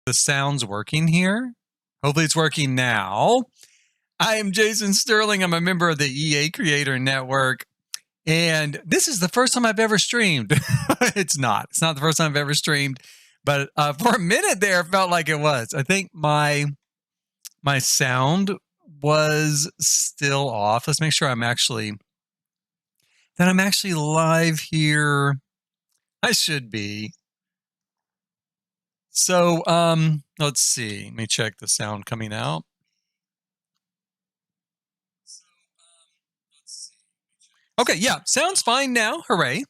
the sound's working here. Hopefully it's working now. I am Jason Sterling. I'm a member of the EA Creator Network. And this is the first time I've ever streamed. It's not the first time I've ever streamed. But for a minute there, it felt like it was. I think my sound was still off. Let's make sure I'm actually live here. I should be. So let's see. Let me check the sound coming out. Okay, yeah, sounds fine now. Hooray.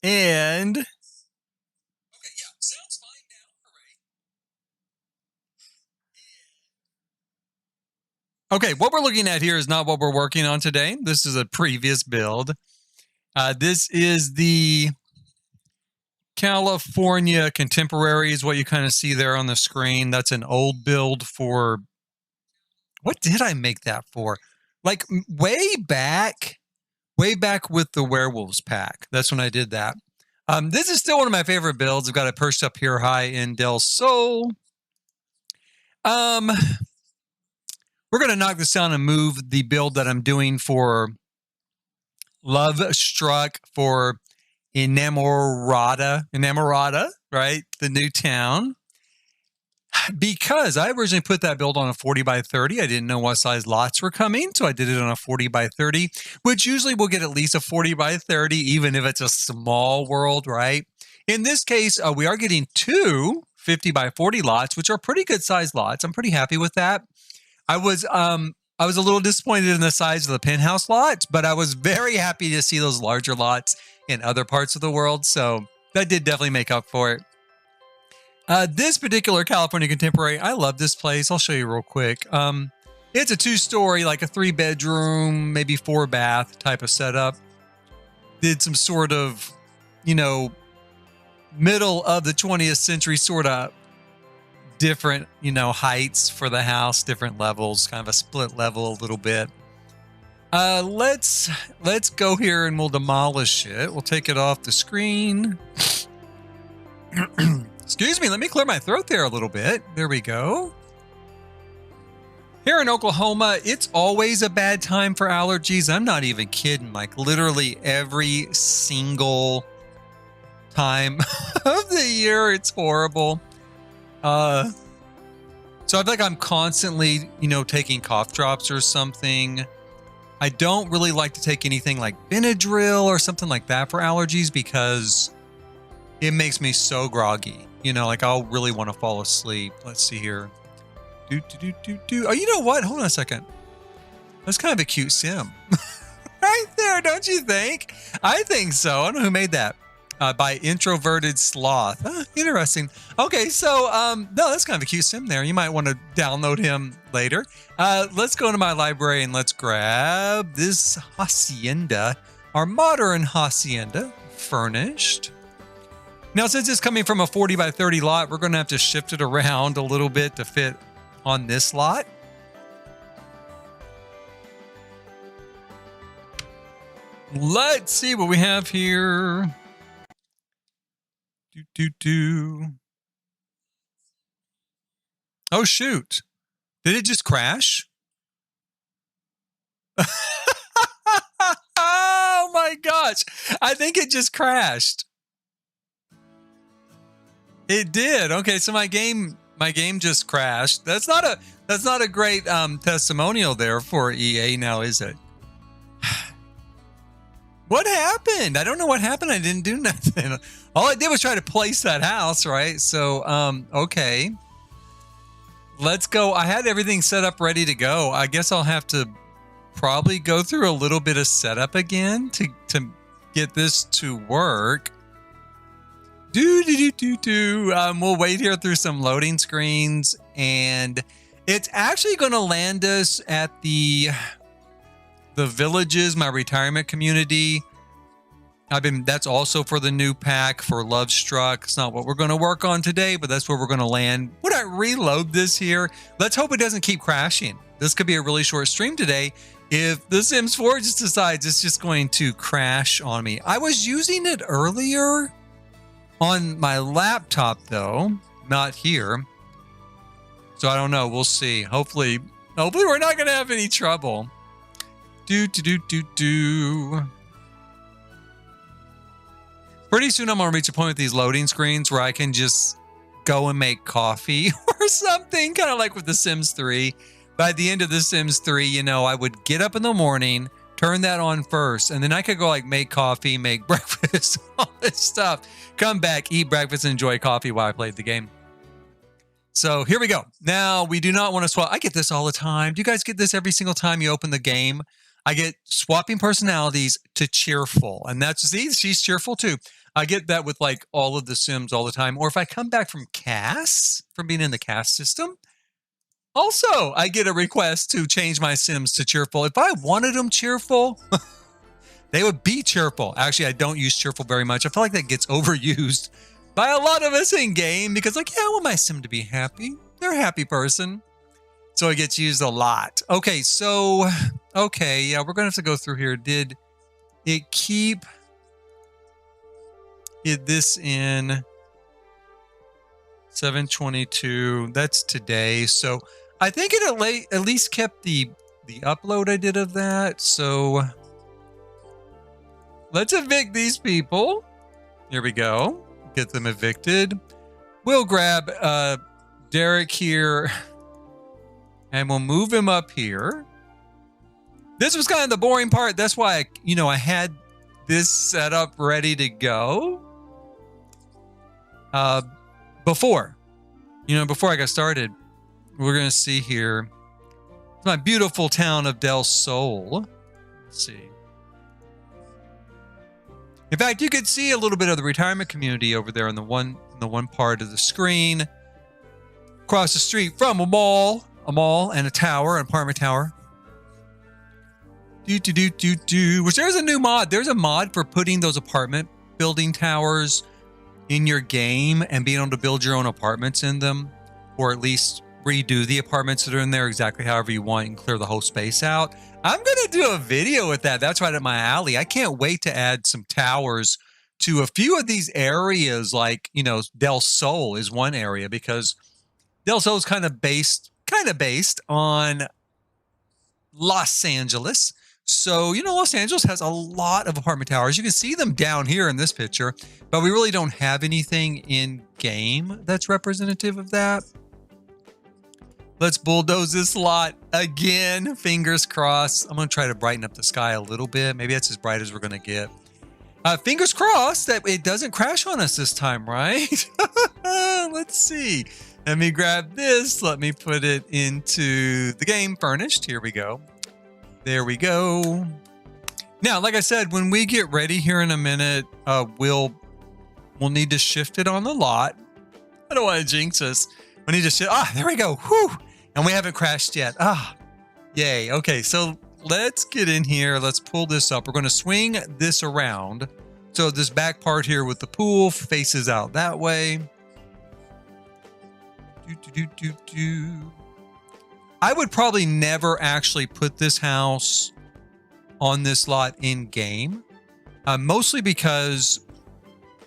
And okay, what we're looking at here is not what we're working on today. This is a previous build. This is the California Contemporary is what you kind of see there on the screen. That's an old build for, what did I make that for? Like way back with the Werewolves pack. That's when I did that. This is still one of my favorite builds. I've got it perched up here high in Del Sol. We're going to knock this down and move the build that I'm doing for Lovestruck for Enamorada, right? The new town. Because I originally put that build on a 40 by 30. I didn't know what size lots were coming, so I did it on a 40 by 30, which usually will get at least a 40 by 30, even if it's a small world, right? In this case, we are getting two 50 by 40 lots, which are pretty good size lots. I'm pretty happy with that. I was a little disappointed in the size of the penthouse lots, but I was very happy to see those larger lots in other parts of the world, so that did definitely make up for it. This particular California Contemporary, I love this place. I'll show you real quick. It's a 2-story, like a 3-bedroom, maybe 4-bath type of setup. Did some sort of, middle of the 20th century sort of different, heights for the house, different levels, kind of a split level a little bit. Let's go here and we'll demolish it. We'll take it off the screen. Excuse me, let me clear my throat there a little bit. There we go. Here in Oklahoma, it's always a bad time for allergies. I'm not even kidding. Like literally every single time of the year, it's horrible. So I feel like I'm constantly, taking cough drops or something. I don't really like to take anything like Benadryl or something like that for allergies because it makes me so groggy. Like I'll really want to fall asleep. Let's see here. Oh, you know what? Hold on a second. That's kind of a cute sim. Right there, don't you think? I think so. I don't know who made that. By Introverted Sloth. Interesting. Okay, so no, that's kind of a cute sim there. You might want to download him later. Let's go into my library and let's grab this Hacienda, our modern Hacienda, furnished. Now, since it's coming from a 40 by 30 lot, we're going to have to shift it around a little bit to fit on this lot. Let's see what we have here. Oh, shoot. Did it just crash? Oh my gosh. I think it just crashed. It did. Okay, so my game just crashed. That's not a great testimonial there for EA now, is it? What happened? I don't know what happened. I didn't do nothing. All I did was try to place that house, right? So, okay. Let's go. I had everything set up ready to go. I guess I'll have to probably go through a little bit of setup again to get this to work. We'll wait here through some loading screens, and it's actually going to land us at the Villages, my retirement community. That's also for the new pack for Lovestruck. It's not what we're going to work on today, but that's where we're going to land. Would I reload this here? Let's hope it doesn't keep crashing. This could be a really short stream today. If The Sims 4 just decides it's just going to crash on me. I was using it earlier. On my laptop, though, not here. So I don't know. We'll see. Hopefully we're not going to have any trouble. Pretty soon I'm going to reach a point with these loading screens where I can just go and make coffee or something, kind of like with The Sims 3. By the end of The Sims 3, you know, I would get up in the morning, turn that on first, and then I could go like make coffee, make breakfast, all this stuff, come back, eat breakfast, and enjoy coffee while I played the game. So here we go. Now, we do not want to swap. I get this all the time. Do you guys get this every single time you open the game? I get swapping personalities to cheerful. And that's, see, she's cheerful too. I get that with like all of the Sims all the time. Or if I come back from CAS, from being in the CAS system, also I get a request to change my Sims to cheerful. If I wanted them cheerful, they would be cheerful. Actually, I don't use cheerful very much. I feel like that gets overused by a lot of us in game because like, yeah, I want my Sim to be happy. They're a happy person. So it gets used a lot. Okay, so, okay, yeah, we're going to have to go through here. Did it keep this in 722? That's today. So I think it at least kept the upload I did of that. So let's evict these people. Here we go. Get them evicted. We'll grab Derek here and we'll move him up here. This was kind of the boring part. That's why I had this set up ready to go before I got started. We're going to see here. It's my beautiful town of Del Sol. Let's see. In fact, you could see a little bit of the retirement community over there in the one part of the screen. Across the street from a mall and a tower, an apartment tower. Which there's a new mod. There's a mod for putting those apartment building towers in your game and being able to build your own apartments in them, or at least redo the apartments that are in there exactly however you want and clear the whole space out. I'm going to do a video with that. That's right up my alley. I can't wait to add some towers to a few of these areas, like, Del Sol is one area, because Del Sol is kind of based on Los Angeles. So, Los Angeles has a lot of apartment towers. You can see them down here in this picture, but we really don't have anything in game that's representative of that. Let's bulldoze this lot again. Fingers crossed. I'm going to try to brighten up the sky a little bit. Maybe that's as bright as we're going to get. Fingers crossed that it doesn't crash on us this time, right? Let's see. Let me grab this. Let me put it into the game furnished. Here we go. There we go. Now, like I said, when we get ready here in a minute, we'll need to shift it on the lot. I don't want to jinx us. We need to shift. There we go. Whew. And we haven't crashed yet. Yay. Okay, so let's get in here. Let's pull this up. We're going to swing this around. So this back part here with the pool faces out that way. I would probably never actually put this house on this lot in game, mostly because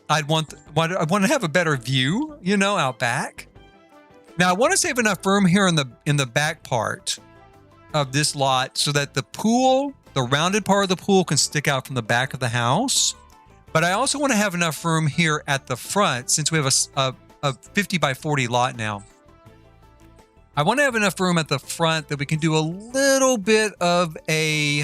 I want to have a better view, out back. Now I want to save enough room here in the back part of this lot so that the pool, the rounded part of the pool, can stick out from the back of the house. But I also want to have enough room here at the front, since we have a 50 by 40 lot now. I want to have enough room at the front that we can do a little bit of a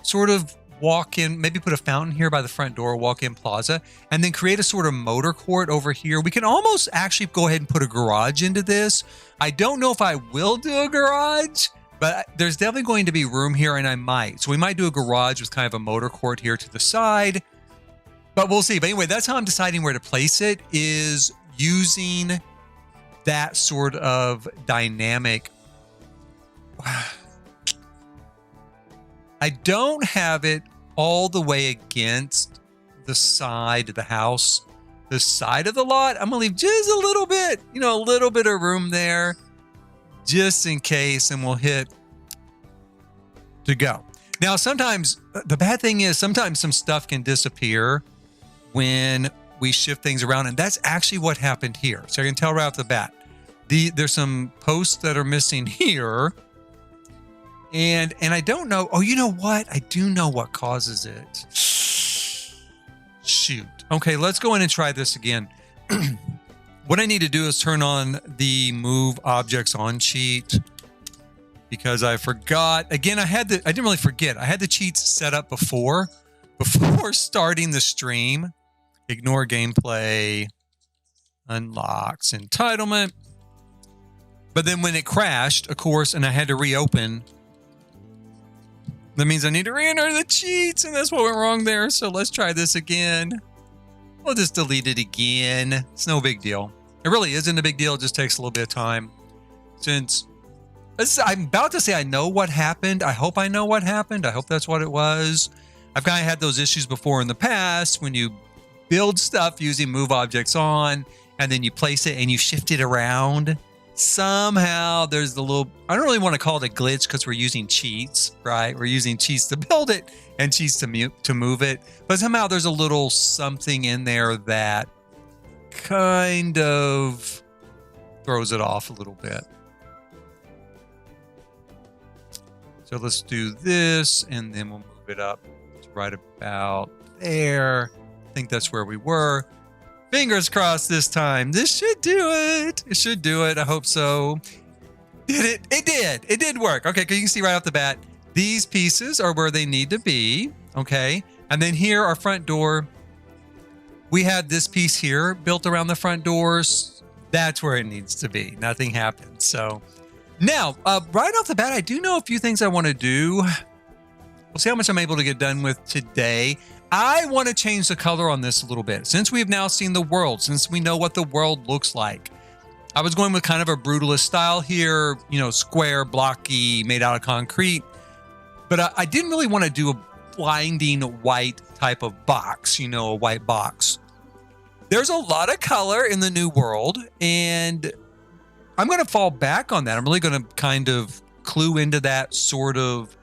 sort of walk-in, maybe put a fountain here by the front door, walk-in plaza, and then create a sort of motor court over here. We can almost actually go ahead and put a garage into this. I don't know if I will do a garage, but there's definitely going to be room here, and I might. So we might do a garage with kind of a motor court here to the side, but we'll see. But anyway, that's how I'm deciding where to place it, is using that sort of dynamic. I don't have it all the way against the side of the house, the side of the lot. I'm gonna leave just a little bit, a little bit of room there just in case, and we'll hit to go. Now, sometimes the bad thing is sometimes some stuff can disappear when we shift things around. And that's actually what happened here. So I can tell right off the bat. There's some posts that are missing here. And I don't know. Oh, you know what? I do know what causes it. Shoot. Okay, let's go in and try this again. What I need to do is turn on the move objects on cheat, because I forgot. Again, I didn't really forget. I had the cheats set up before starting the stream. Ignore gameplay, unlocks entitlement. But then when it crashed, of course, and I had to reopen, that means I need to re-enter the cheats, and that's what went wrong there. So let's try this again. We'll just delete it again. It's no big deal. It really isn't a big deal. It just takes a little bit of time. Since I'm about to say I know what happened. I hope I know what happened. I hope that's what it was. I've kind of had those issues before in the past when you build stuff using move objects on, and then you place it and you shift it around. Somehow there's the little, I don't really want to call it a glitch because we're using cheats, right? We're using cheats to build it and cheats to move it. But somehow there's a little something in there that kind of throws it off a little bit. So let's do this, and then we'll move it up to right about there. I think that's where we were. Fingers crossed this time. This should do it. It should do it. I hope so. Did it? It did. It did work. Okay, because you can see right off the bat, these pieces are where they need to be. Okay. And then here, our front door, we had this piece here built around the front doors. That's where it needs to be. Nothing happened. So now, right off the bat, I do know a few things I want to do. We'll see how much I'm able to get done with today. I want to change the color on this a little bit. Since we've now seen the world, since we know what the world looks like, I was going with kind of a brutalist style here, you know, square, blocky, made out of concrete. But I didn't really want to do a blinding white type of box, you know, a white box. There's a lot of color in the new world, and I'm going to fall back on that. I'm really going to kind of clue into that sort of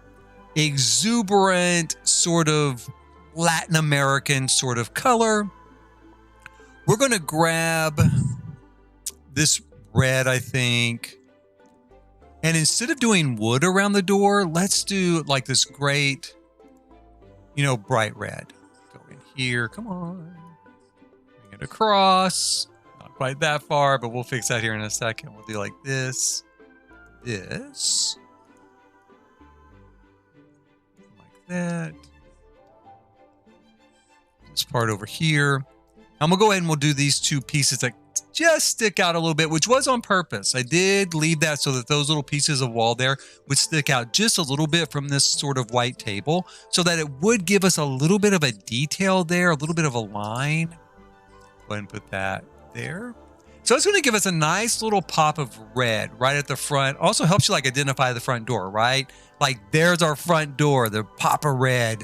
exuberant, sort of Latin American sort of color. We're going to grab this red, I think. And instead of doing wood around the door, let's do like this great, you know, bright red. Go in here. Come on. Bring it across. Not quite that far, but we'll fix that here in a second. We'll do like this. This. Like that. This part over here. I'm gonna go ahead and we'll do these two pieces that just stick out a little bit, which was on purpose. I did leave that so that those little pieces of wall there would stick out just a little bit from this sort of white table, so that it would give us a little bit of a detail there, a little bit of a line. Go ahead and put that there. So it's going to give us a nice little pop of red right at the front. Also helps you like identify the front door, right? Like there's our front door, the pop of red.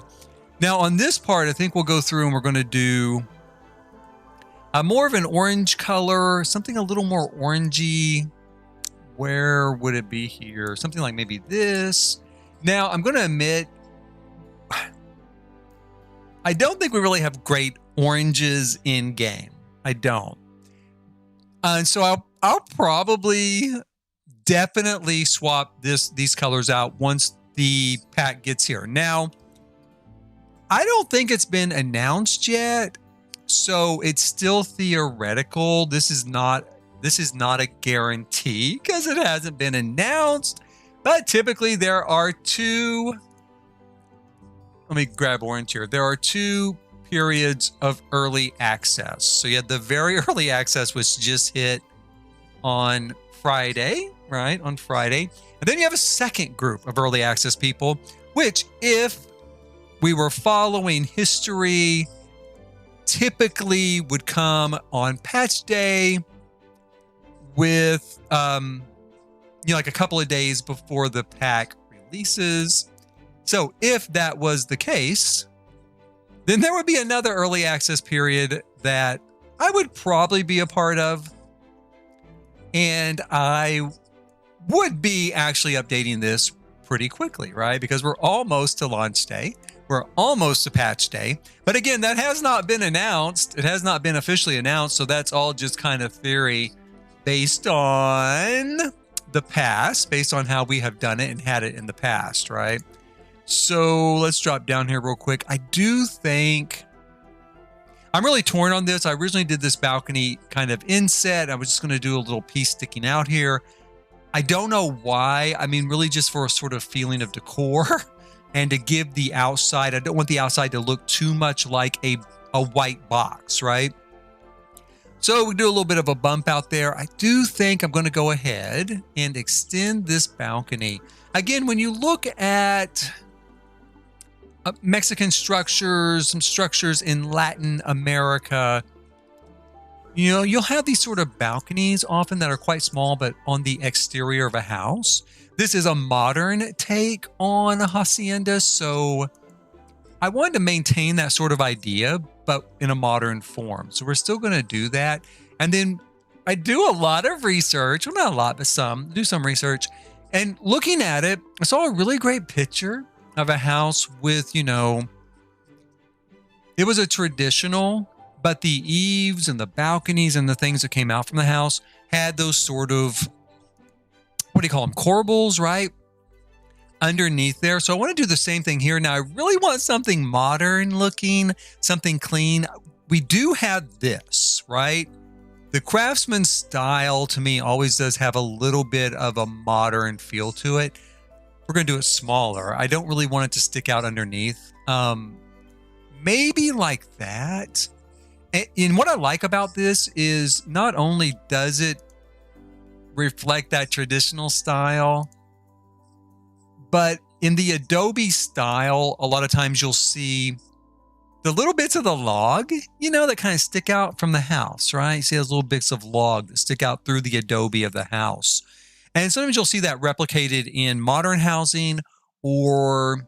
Now on this part, I think we'll go through and we're going to do more of an orange color, something a little more orangey. Where would it be here? Something like maybe this. Now I'm going to admit, I don't think we really have great oranges in game. I don't. And so I'll probably definitely swap these colors out once the pack gets here. Now, I don't think it's been announced yet, so it's still theoretical. This is not a guarantee because it hasn't been announced. But typically there are two. Let me grab orange here. There are two periods of early access. So you had the very early access, which just hit on Friday, right? On Friday. And then you have a second group of early access people, which if we were following history, typically would come on patch day with, like a couple of days before the pack releases. So if that was the case, then there would be another early access period that I would probably be a part of. And I would be actually updating this pretty quickly, right? Because we're almost to launch day. We're almost to patch day. But again, that has not been announced. It has not been officially announced. So that's all just kind of theory based on the past, based on how we have done it and had it in the past, right? So let's drop down here real quick. I do think I'm really torn on this. I originally did this balcony kind of inset. I was just going to do a little piece sticking out here. I don't know why. I mean, really just for a sort of feeling of decor and to give the outside. I don't want the outside to look too much like a white box, right? So we do a little bit of a bump out there. I do think I'm going to go ahead and extend this balcony. Again, when you look at Mexican structures, some structures in Latin America, you know, you'll have these sort of balconies often that are quite small, but on the exterior of a house. This is a modern take on a hacienda, so I wanted to maintain that sort of idea, but in a modern form. So we're still going to do that. And then I do a lot of research, well, not a lot, but do some research. And looking at it, I saw a really great picture of a house with, you know, it was a traditional, but the eaves and the balconies and the things that came out from the house had those sort of, what do you call them, corbels, right? Underneath there. So I want to do the same thing here. Now I really want something modern looking, something clean. We do have this, right? The craftsman style to me always does have a little bit of a modern feel to it. We're going to do it smaller. I don't really want it to stick out underneath. Maybe like that. And what I like about this is not only does it reflect that traditional style, but in the Adobe style, a lot of times you'll see the little bits of the log, you know, that kind of stick out from the house, right? You see those little bits of log that stick out through the Adobe of the house. And sometimes you'll see that replicated in modern housing or,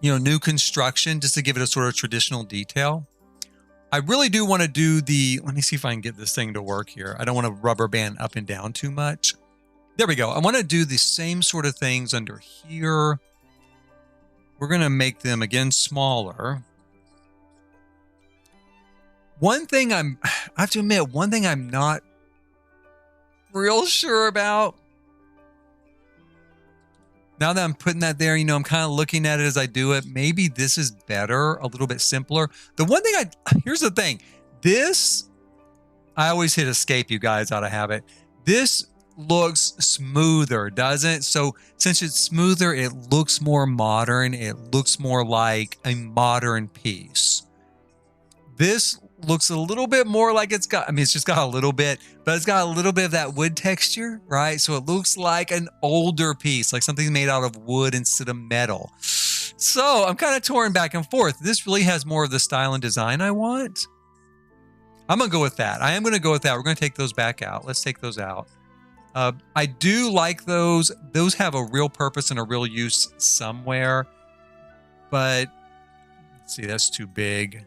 you know, new construction, just to give it a sort of traditional detail. I really do want to do let me see if I can get this thing to work here. I don't want to rubber band up and down too much. There we go. I want to do the same sort of things under here. We're going to make them again smaller. I have to admit, one thing I'm not real sure about. Now that I'm putting that there, you know, I'm kind of looking at it as I do it. Maybe this is better, a little bit simpler. The one thing here's the thing. I always hit escape, you guys, out of habit. This looks smoother, doesn't it? So since it's smoother, it looks more modern. It looks more like a modern piece. This looks a little bit more like it's just got a little bit, but it's got a little bit of that wood texture, right? So it looks like an older piece, like something made out of wood instead of metal. So I'm kind of torn back and forth. This really has more of the style and design I want. I'm going to go with that. I am going to go with that. We're going to take those back out. Let's take those out. I do like those. Those have a real purpose and a real use somewhere. But let's see, that's too big.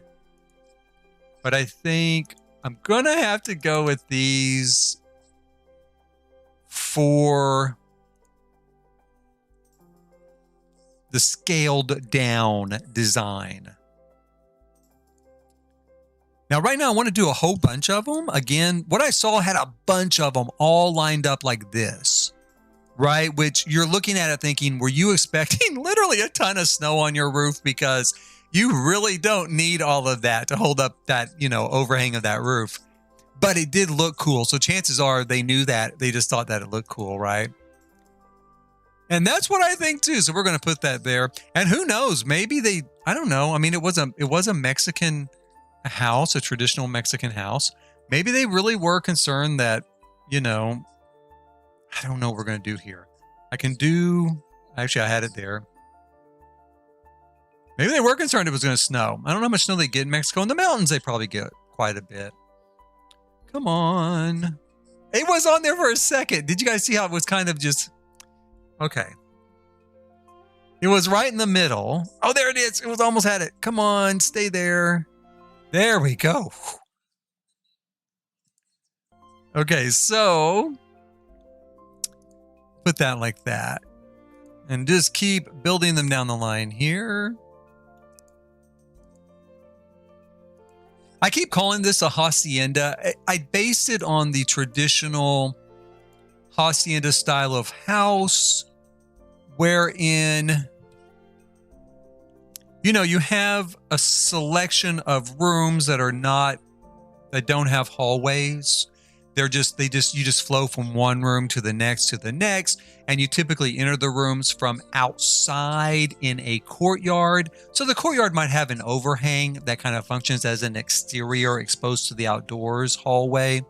But I think I'm going to have to go with these for the scaled down design. Now, right now, I want to do a whole bunch of them. Again, what I saw had a bunch of them all lined up like this, right? Which you're looking at it thinking, were you expecting literally a ton of snow on your roof? Because you really don't need all of that to hold up that, you know, overhang of that roof. But it did look cool. So chances are they knew that. They just thought that it looked cool, right? And that's what I think too. So we're going to put that there. And who knows? Maybe I don't know. I mean, it was a Mexican house, a traditional Mexican house. Maybe they really were concerned that, you know, I don't know what we're going to do here. Actually, I had it there. Maybe they were concerned it was going to snow. I don't know how much snow they get in Mexico. In the mountains, they probably get quite a bit. Come on. It was on there for a second. Did you guys see how it was kind of just... Okay. It was right in the middle. Oh, there it is. It was almost had it. Come on, stay there. There we go. Okay, so... put that like that. And just keep building them down the line here. I keep calling this a hacienda. I based it on the traditional hacienda style of house, wherein, you know, you have a selection of rooms that don't have hallways. You just flow from one room to the next, and you typically enter the rooms from outside in a courtyard. So the courtyard might have an overhang that kind of functions as an exterior exposed to the outdoors hallway.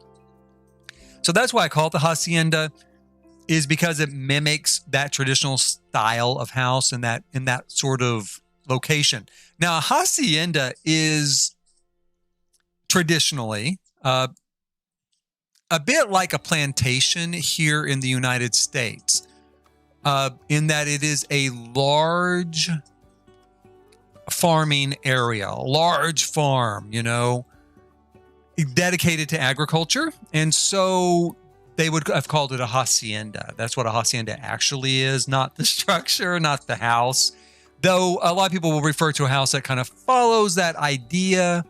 So that's why I call it the hacienda, is because it mimics that traditional style of house in that sort of location. Now, a hacienda is traditionally a bit like a plantation here in the United States, in that it is a large farming area, a large farm, you know, dedicated to agriculture. And so they would have called it a hacienda. That's what a hacienda actually is, not the structure, not the house. Though a lot of people will refer to a house that kind of follows that idea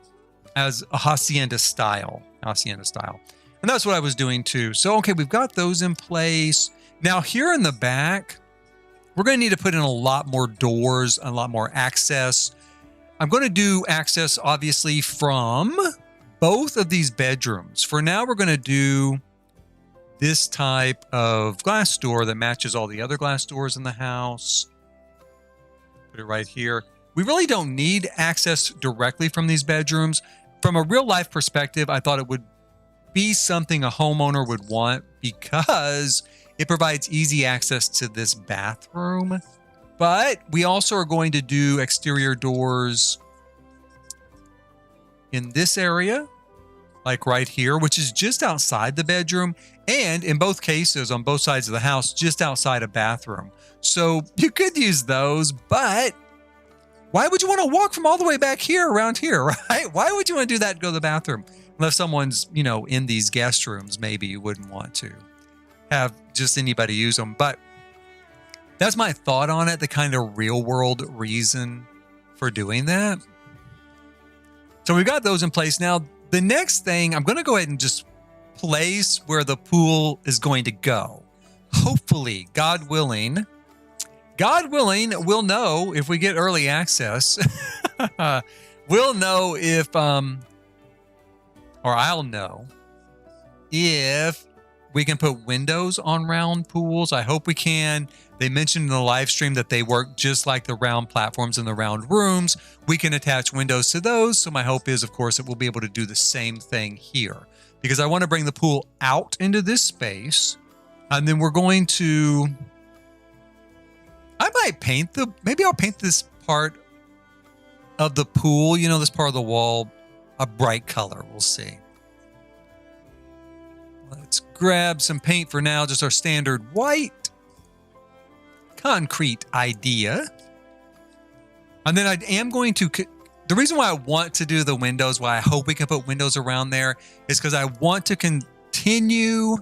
as a hacienda style. And that's what I was doing too. So, okay, we've got those in place. Now here in the back, we're going to need to put in a lot more doors, a lot more access. I'm going to do access, obviously, from both of these bedrooms. For now, we're going to do this type of glass door that matches all the other glass doors in the house. Put it right here. We really don't need access directly from these bedrooms. From a real life perspective, I thought it would be something a homeowner would want because it provides easy access to this bathroom. But we also are going to do exterior doors in this area, like right here, which is just outside the bedroom. And in both cases, on both sides of the house, just outside a bathroom. So you could use those, but why would you want to walk from all the way back here around here, right? Why would you want to do that and go to the bathroom? Unless someone's, you know, in these guest rooms, maybe you wouldn't want to have just anybody use them. But that's my thought on it, the kind of real world reason for doing that. So we've got those in place. Now, the next thing, I'm going to go ahead and just place where the pool is going to go. Hopefully, God willing, we'll know if we get early access. We'll know if, or I'll know if we can put windows on round pools. I hope we can. They mentioned in the live stream that they work just like the round platforms in the round rooms. We can attach windows to those. So my hope is, of course, that we'll be able to do the same thing here, because I want to bring the pool out into this space. And then we're going to, I might paint maybe I'll paint this part of the pool, you know, this part of the wall, a bright color. We'll see. Let's grab some paint for now, just our standard white concrete idea. And then I am going to, the reason why I want to do the windows, why I hope we can put windows around there, is because I want to continue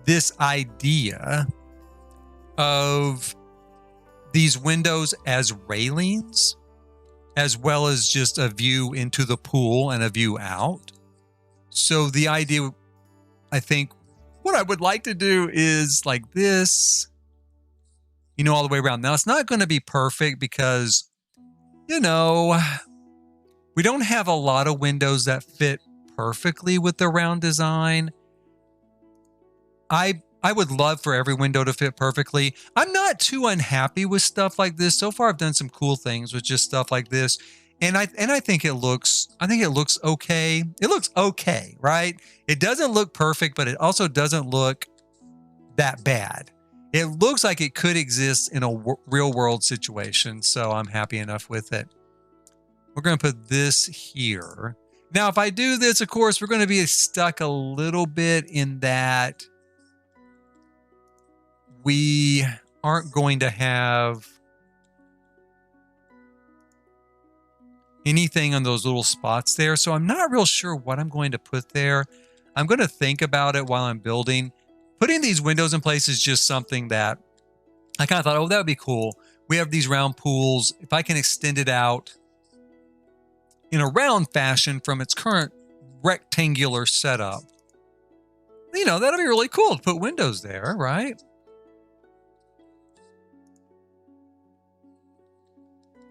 this idea of these windows as railings, as well as just a view into the pool and a view out. So the idea, I think, what I would like to do is like this, you know, all the way around. Now, it's not going to be perfect because, you know, we don't have a lot of windows that fit perfectly with the round design. I would love for every window to fit perfectly. I'm not too unhappy with stuff like this. So far, I've done some cool things with just stuff like this. And I think it looks okay. It looks okay, right? It doesn't look perfect, but it also doesn't look that bad. It looks like it could exist in a real world situation. So I'm happy enough with it. We're going to put this here. Now, if I do this, of course, we're going to be stuck a little bit in that we aren't going to have anything on those little spots there. So I'm not real sure what I'm going to put there. I'm going to think about it while I'm building. Putting these windows in place is just something that I kind of thought, oh, that would be cool. We have these round pools. If I can extend it out in a round fashion from its current rectangular setup. You know, that'll be really cool to put windows there, right?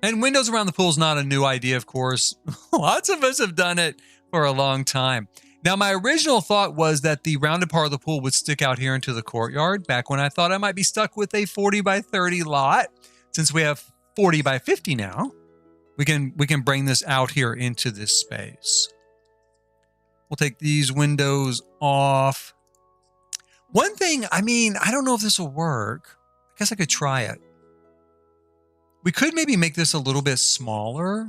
And windows around the pool is not a new idea, of course. Lots of us have done it for a long time. Now, my original thought was that the rounded part of the pool would stick out here into the courtyard, back when I thought I might be stuck with a 40 by 30 lot. Since we have 40 by 50 now, we can bring this out here into this space. We'll take these windows off. One thing, I mean, I don't know if this will work. I guess I could try it. We could maybe make this a little bit smaller.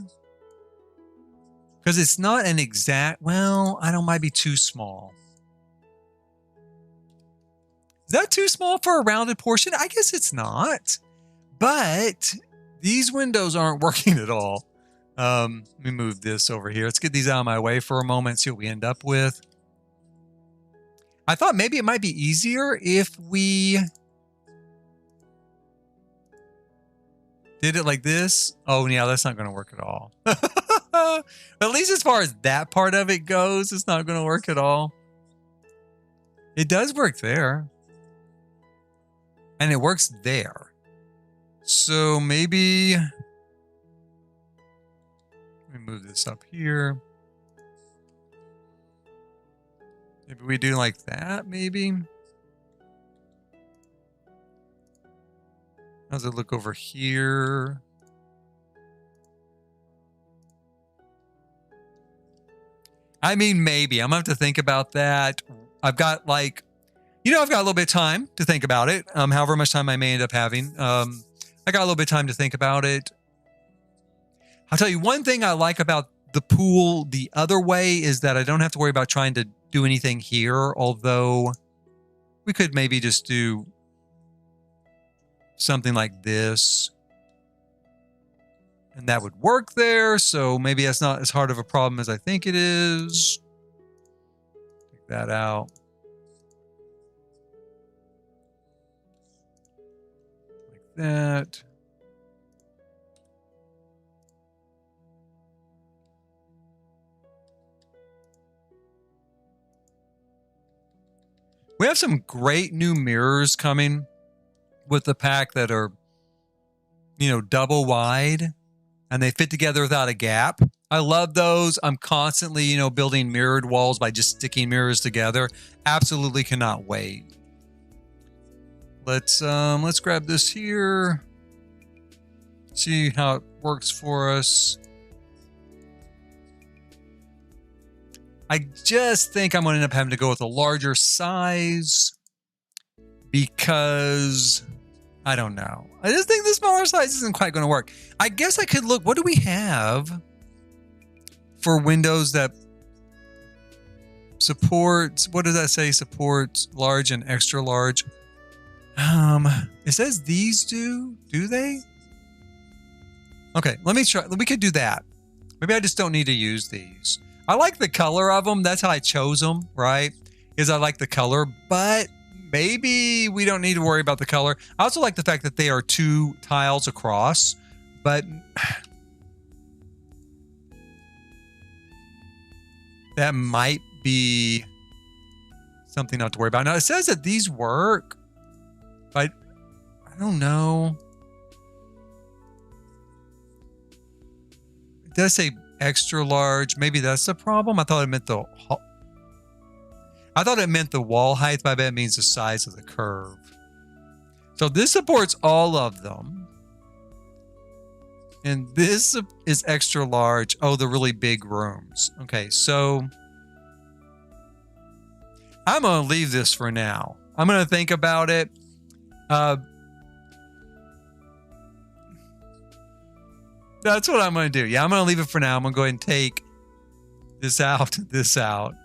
Because it's not an exact, well, I don't, might be too small. Is that too small for a rounded portion? I guess it's not. But these windows aren't working at all. Let me move this over here. Let's get these out of my way for a moment, see what we end up with. I thought maybe it might be easier if we did it like this. Oh, yeah, that's not going to work at all. At least as far as that part of it goes, it's not going to work at all. It does work there. And it works there. So maybe let me move this up here. Maybe we do like that, maybe. How does it look over here? I mean, maybe. I'm going to have to think about that. I've got like, you know, I've got a little bit of time to think about it. However much time I may end up having. I got a little bit of time to think about it. I'll tell you one thing I like about the pool the other way is that I don't have to worry about trying to do anything here. Although we could maybe just do something like this. And that would work there. So maybe that's not as hard of a problem as I think it is. Take that out. Like that. We have some great new mirrors coming with the pack that are, you know, double wide. And they fit together without a gap. I love those. I'm constantly, you know, building mirrored walls by just sticking mirrors together. Absolutely cannot wait. Let's grab this here. See how it works for us. I just think I'm going to end up having to go with a larger size because I don't know. I just think the smaller size isn't quite going to work. I guess I could look. What do we have for windows that supports? What does that say? Supports large and extra large. It says these do. Do they? Okay, let me try. We could do that. Maybe I just don't need to use these. I like the color of them. That's how I chose them, right? Is I like the color, but maybe we don't need to worry about the color. I also like the fact that they are 2 tiles across, but that might be something not to worry about. Now, it says that these work, but I don't know. It does say extra large. Maybe that's the problem. I thought it meant the wall height, but I bet it means the size of the curve. So this supports all of them. And this is extra large. Oh, the really big rooms. Okay, so I'm going to leave this for now. I'm going to think about it. That's what I'm going to do. Yeah, I'm going to leave it for now. I'm going to go ahead and take this out, this out.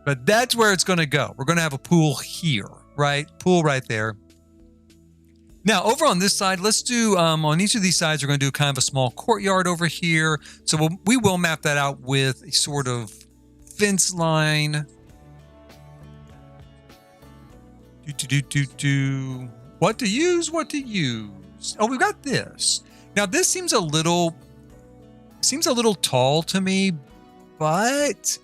But that's where it's going to go. We're going to have a pool here, right? Pool right there. Now, over on this side, let's do, on each of these sides, we're going to do kind of a small courtyard over here. So we will map that out with a sort of fence line. What to use? What to use? Oh, we've got this. Now, this seems a little seems a little tall to me, but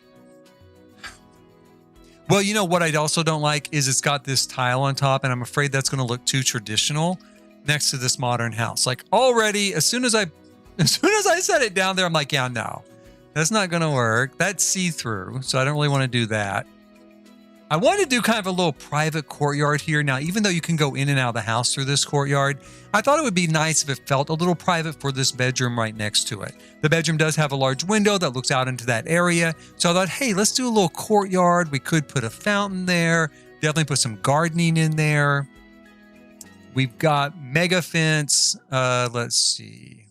well, you know what I also don't like is it's got this tile on top, and I'm afraid that's going to look too traditional next to this modern house. Like already, as soon as I set it down there, I'm like, yeah, no, that's not going to work. That's see-through, so I don't really want to do that. I want to do kind of a little private courtyard here. Now, even though you can go in and out of the house through this courtyard, I thought it would be nice if it felt a little private for this bedroom right next to it. The bedroom does have a large window that looks out into that area. So I thought, hey, let's do a little courtyard. We could put a fountain there. Definitely put some gardening in there. We've got mega fence. Let's see.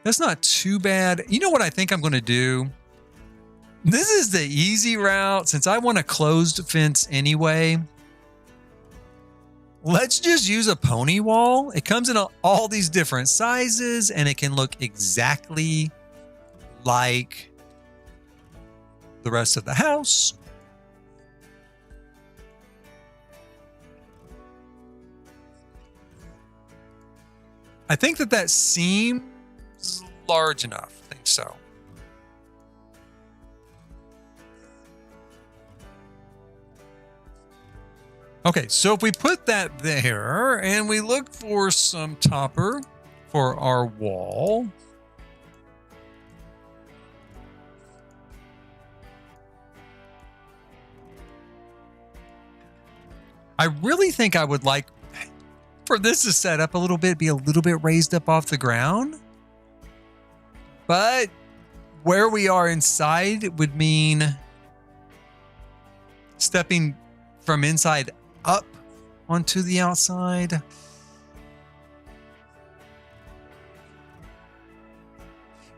That's not too bad. You know what I think I'm going to do? This is the easy route since I want a closed fence anyway. Let's just use a pony wall. It comes in all these different sizes and it can look exactly like the rest of the house. I think that seems large enough. I think so. Okay, so if we put that there and we look for some topper for our wall. I really think I would like for this to set up a little bit, be a little bit raised up off the ground. But where we are inside would mean stepping from inside up onto the outside.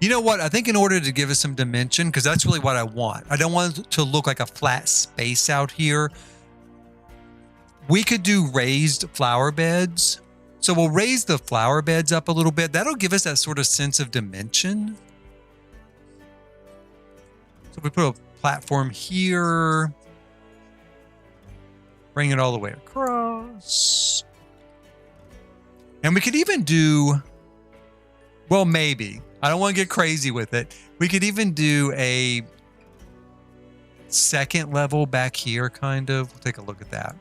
You know what? I think in order to give us some dimension, because that's really what I want. I don't want it to look like a flat space out here. We could do raised flower beds. So we'll raise the flower beds up a little bit. That'll give us that sort of sense of dimension. So we put a platform here. Bring it all the way across. And we could even do, well, maybe. I don't want to get crazy with it. We could even do a second level back here, kind of. We'll take a look at that.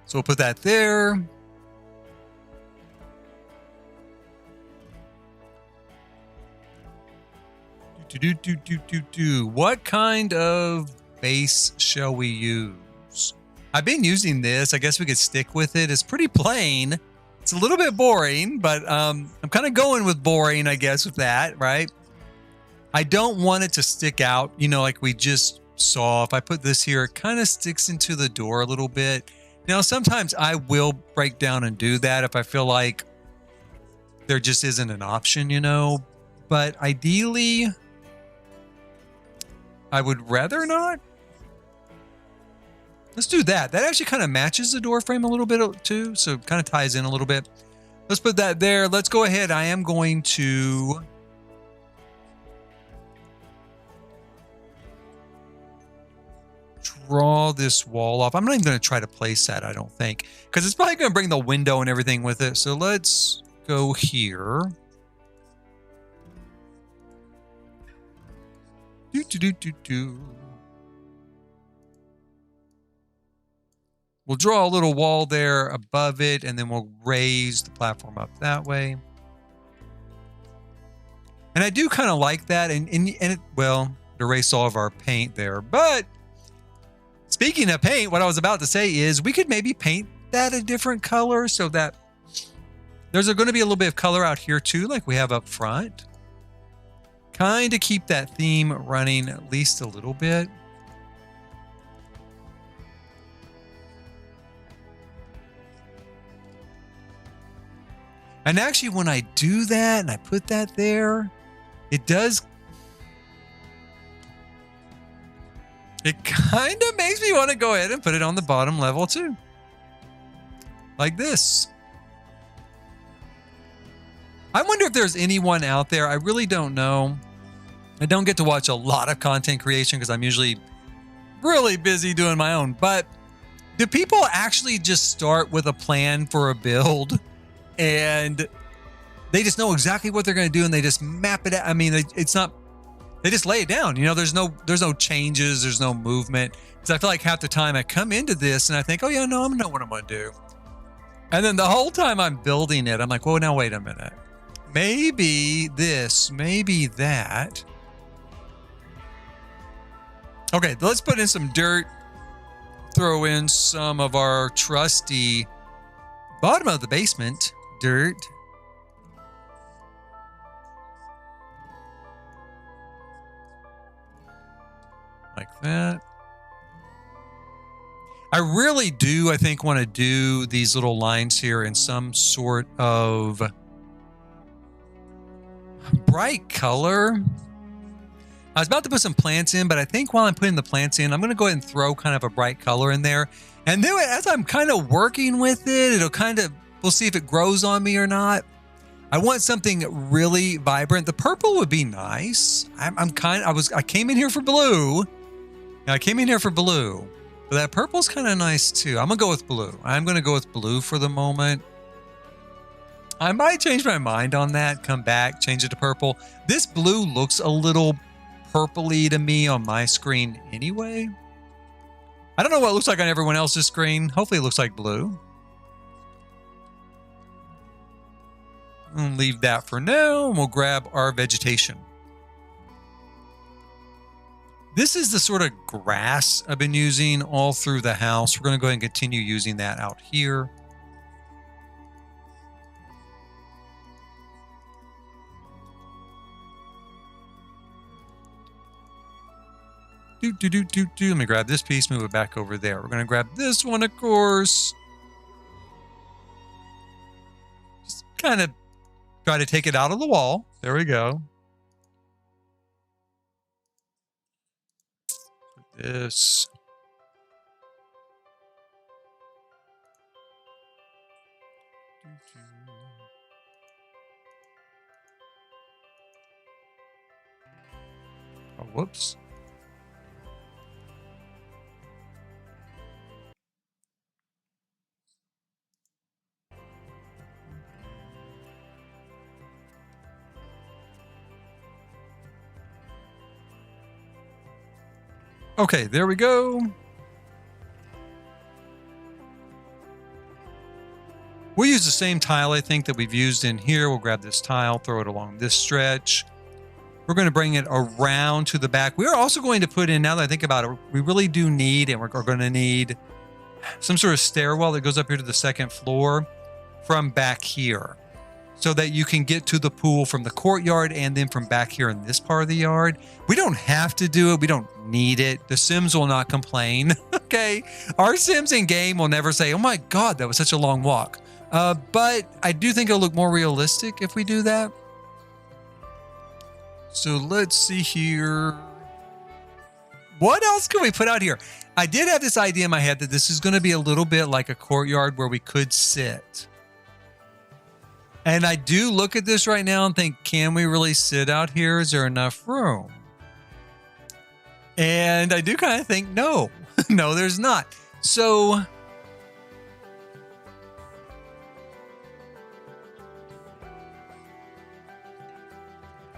So we'll put that there. What kind of base shall we use? I've been using this. I guess we could stick with it. It's pretty plain. It's a little bit boring, but I'm kind of going with boring, I guess, with that, right? I don't want it to stick out, you know, like we just saw. If I put this here, it kind of sticks into the door a little bit. Now, sometimes I will break down and do that if I feel like there just isn't an option, you know, but ideally, I would rather not. Let's do that. That actually kind of matches the door frame a little bit too, so it kind of ties in a little bit. Let's put that there. Let's go ahead. I am going to draw this wall off. I'm not even going to try to place that, I don't think, because it's probably going to bring the window and everything with it. So let's go here. We'll draw a little wall there above it, and then we'll raise the platform up that way. And I do kind of like that, and it, well, erase all of our paint there. But speaking of paint, what I was about to say is we could maybe paint that a different color so that there's going to be a little bit of color out here too, like we have up front. Kind of keep that theme running at least a little bit. And actually, when I do that and I put that there, it does. It kind of makes me want to go ahead and put it on the bottom level too. Like this. I wonder if there's anyone out there. I really don't know. I don't get to watch a lot of content creation because I'm usually really busy doing my own. But do people actually just start with a plan for a build and they just know exactly what they're going to do, and they just map it out. I mean, it's not, they just lay it down. You know, there's no changes, there's no movement. Because I feel like half the time I come into this and I think, oh yeah, no, I know what I'm going to do. And then the whole time I'm building it, I'm like, whoa, now wait a minute. Maybe this, maybe that. Okay, let's put in some dirt. Throw in some of our trusty bottom of the basement dirt. Like that. I really do, I think, want to do these little lines here in some sort of bright color. I was about to put some plants in, but I think while I'm putting the plants in, I'm going to go ahead and throw kind of a bright color in there. And then as I'm kind of working with it, it'll kind of, we'll see if it grows on me or not. I want something really vibrant. The purple would be nice. I came in here for blue. But that purple's kind of nice too. I'm going to go with blue. I'm going to go with blue for the moment. I might change my mind on that, come back, change it to purple. This blue looks a little purpley to me on my screen anyway. I don't know what it looks like on everyone else's screen. Hopefully it looks like blue. I'll leave that for now, and we'll grab our vegetation. This is the sort of grass I've been using all through the house. We're going to go ahead and continue using that out here. Let me grab this piece, move it back over there. We're going to grab this one, of course. Just kind of try to take it out of the wall. There we go. Put this. Oh, whoops. Okay, there we go. We'll use the same tile, I think, that we've used in here. We'll grab this tile, throw it along this stretch. We're going to bring it around to the back. We're also going to put in, now that I think about it, we really do need, and we're going to need some sort of stairwell that goes up here to the second floor from back here, so that you can get to the pool from the courtyard and then from back here in this part of the yard. We don't have to do it. We don't need it. The Sims will not complain. Okay. Our Sims in game will never say, oh my God, that was such a long walk. But I do think it'll look more realistic if we do that. So let's see here. What else can we put out here? I did have this idea in my head that this is going to be a little bit like a courtyard where we could sit. And I do look at this right now and think, can we really sit out here? Is there enough room? And I do kind of think, no, no, there's not. So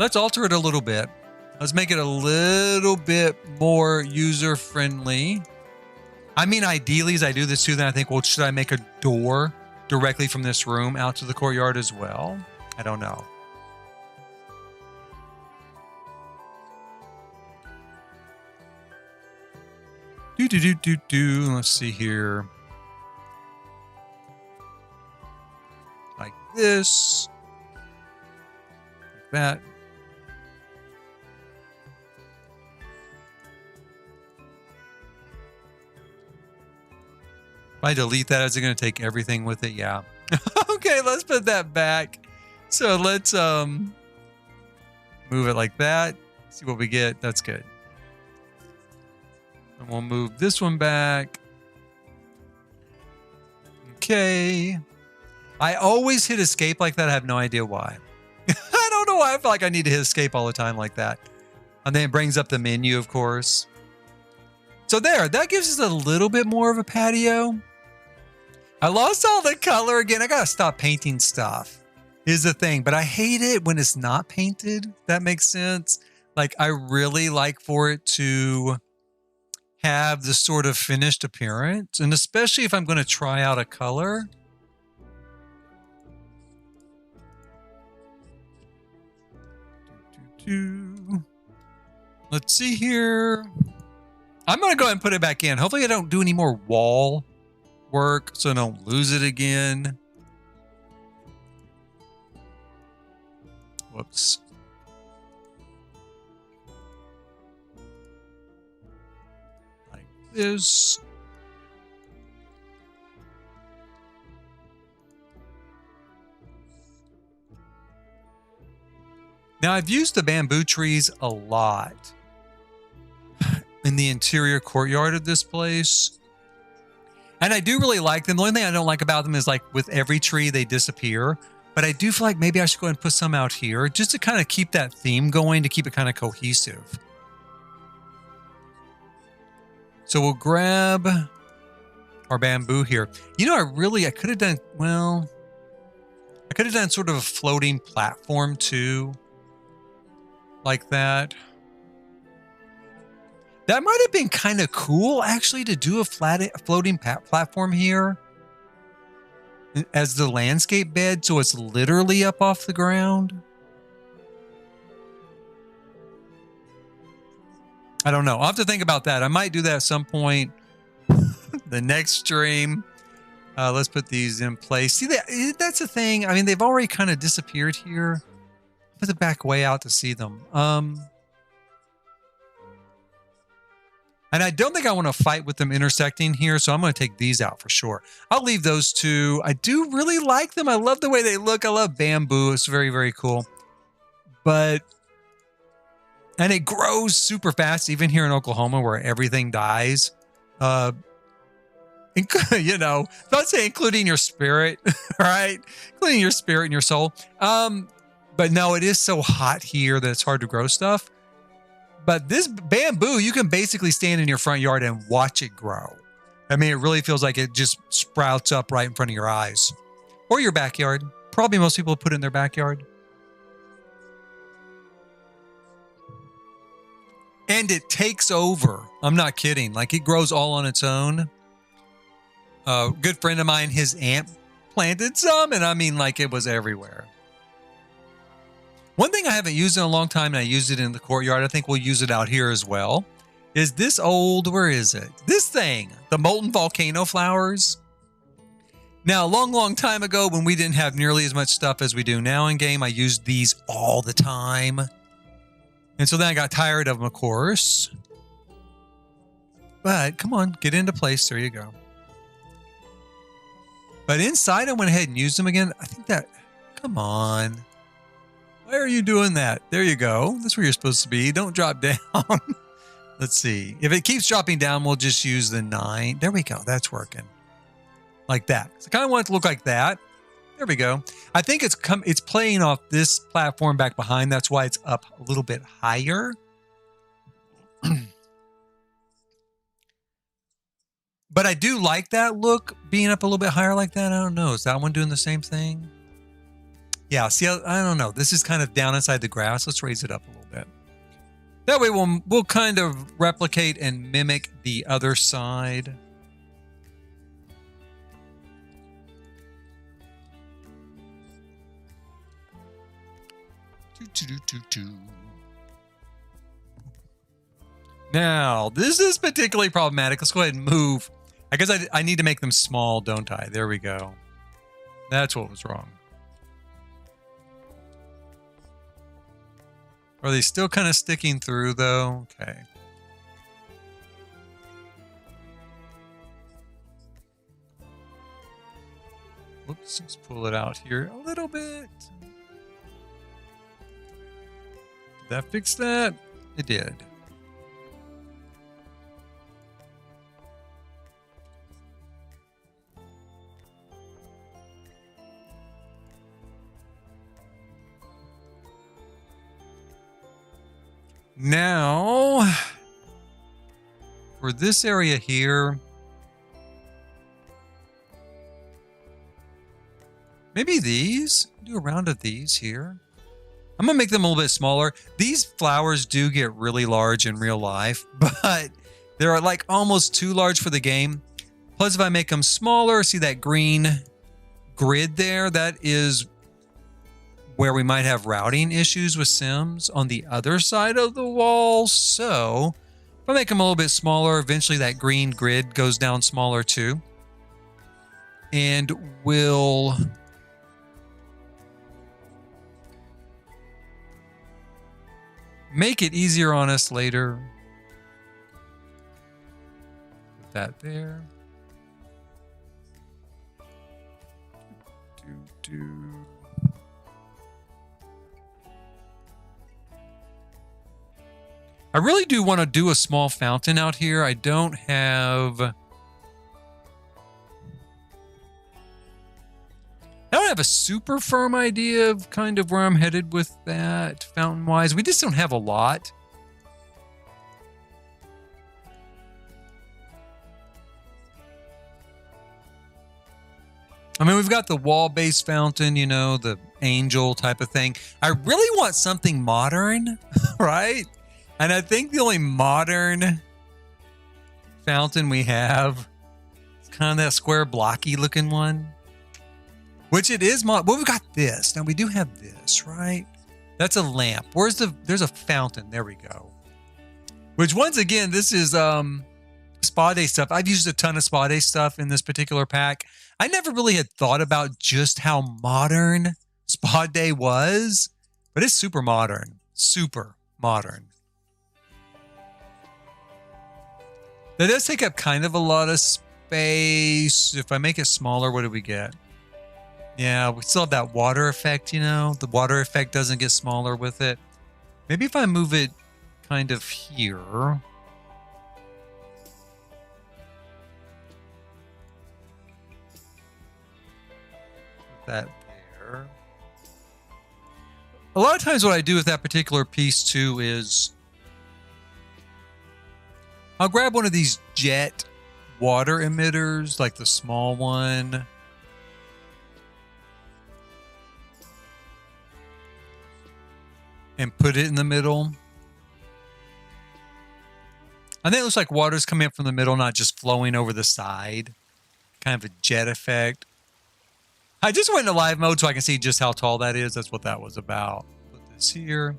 let's alter it a little bit. Let's make it a little bit more user-friendly. I mean, ideally, as I do this too, then I think, well, should I make a door directly from this room out to the courtyard as well? I don't know. Let's see here. Like this. Like that. If I delete that, is it going to take everything with it? Yeah. Okay, let's put that back. So let's move it like that. See what we get. That's good. And we'll move this one back. Okay. I always hit escape like that. I have no idea why. I don't know why I feel like I need to hit escape all the time like that. And then it brings up the menu, of course. So there, that gives us a little bit more of a patio. I lost all the color again. I gotta stop painting stuff is the thing, but I hate it when it's not painted. That makes sense. Like I really like for it to have the sort of finished appearance, and especially if I'm going to try out a color. Let's see here. I'm going to go ahead and put it back in. Hopefully I don't do any more wall work so I don't lose it again. Whoops. Like this. Now I've used the bamboo trees a lot in the interior courtyard of this place. And I do really like them. The only thing I don't like about them is like with every tree, they disappear. But I do feel like maybe I should go ahead and put some out here just to kind of keep that theme going, to keep it kind of cohesive. So we'll grab our bamboo here. You know, I could have done, well, I could have done sort of a floating platform too. Like that. That might have been kind of cool, actually, to do a floating platform here as the landscape bed, so it's literally up off the ground. I don't know. I'll have to think about that. I might do that at some point. The next stream. Let's put these in place. See, that's the thing. I mean, they've already kind of disappeared here. Put the back way out to see them. And I don't think I want to fight with them intersecting here, so I'm going to take these out for sure. I'll leave those two. I do really like them. I love the way they look. I love bamboo. It's very, very cool. And it grows super fast, even here in Oklahoma where everything dies. You know, not say including your spirit, right? Including your spirit and your soul. But no, it is so hot here that it's hard to grow stuff. But this bamboo, you can basically stand in your front yard and watch it grow. I mean, it really feels like it just sprouts up right in front of your eyes. Or your backyard. Probably most people put it in their backyard. And it takes over. I'm not kidding. Like, it grows all on its own. A good friend of mine, his aunt planted some, and I mean, like, it was everywhere. One thing I haven't used in a long time, and I used it in the courtyard, I think we'll use it out here as well, is this old, where is it? This thing, the molten volcano flowers. Now, a long, long time ago, when we didn't have nearly as much stuff as we do now in game, I used these all the time. And so then I got tired of them, of course. But come on, get into place. There you go. But inside, I went ahead and used them again. I think that, come on. Why are you doing that? There you go. That's where you're supposed to be. Don't drop down. Let's see. If it keeps dropping down, we'll just use the 9. There we go. That's working. Like that. So I kind of want it to look like that. There we go. I think it's playing off this platform back behind. That's why it's up a little bit higher. But I do like that look, being up a little bit higher like that. I don't know. Is that one doing the same thing? Yeah, see, I don't know. This is kind of down inside the grass. Let's raise it up a little bit. That way we'll kind of replicate and mimic the other side. Now, this is particularly problematic. Let's go ahead and move. I guess I need to make them small, don't I? There we go. That's what was wrong. Are they still kind of sticking through, though? Okay. Whoops, let's pull it out here a little bit. Did that fix that? It did. Now, for this area here, Maybe these? Do a round of these here. I'm going to make them a little bit smaller. These flowers do get really large in real life, but they're like almost too large for the game. Plus, if I make them smaller, see that green grid there? That is where we might have routing issues with Sims on the other side of the wall. So if I make them a little bit smaller, eventually that green grid goes down smaller too. And we'll make it easier on us later. Put that there. I really do want to do a small fountain out here. I don't have... I don't have a super firm idea of kind of where I'm headed with that fountain-wise. We just don't have a lot. I mean, we've got the wall-based fountain, you know, the angel type of thing. I really want something modern, right? And I think the only modern fountain we have is kind of that square blocky looking one. Which it is well, we've got this. Now we do have this, right? That's a lamp. There's a fountain. There we go. Which once again, this is spa day stuff. I've used a ton of spa day stuff in this particular pack. I never really had thought about just how modern spa day was, but it's super modern. Super modern. That does take up kind of a lot of space. If I make it smaller, what do we get? Yeah, we still have that water effect, you know? The water effect doesn't get smaller with it. Maybe if I move it kind of here. Put that there. A lot of times what I do with that particular piece too is I'll grab one of these jet water emitters, like the small one. And put it in the middle. I think it looks like water's coming up from the middle, not just flowing over the side. Kind of a jet effect. I just went into live mode so I can see just how tall that is. That's what that was about. Put this here.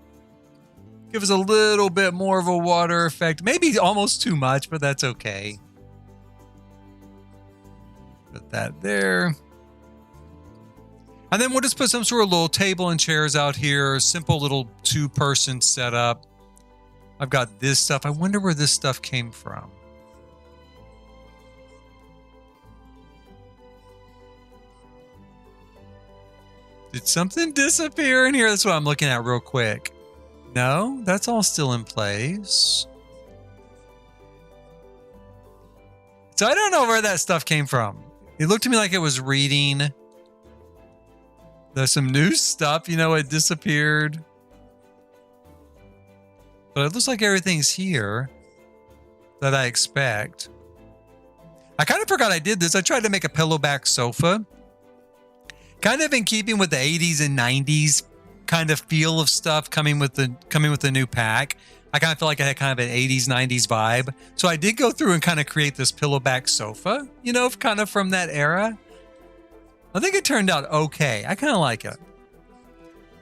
Give us a little bit more of a water effect. Maybe almost too much, but that's okay. Put that there. And then we'll just put some sort of little table and chairs out here. Simple little two-person setup. I've got this stuff. I wonder where this stuff came from. Did something disappear in here? That's what I'm looking at real quick. No, that's all still in place. So I don't know where that stuff came from. It looked to me like it was reading. There's some new stuff, you know, it disappeared. But it looks like everything's here that I expect. I kind of forgot I did this. I tried to make a pillowback sofa. Kind of in keeping with the 80s and 90s kind of feel of stuff coming with the new pack. I kind of feel like I had kind of an 80s, 90s vibe. So I did go through and kind of create this pillowback sofa, you know, kind of from that era. I think it turned out okay. I kind of like it.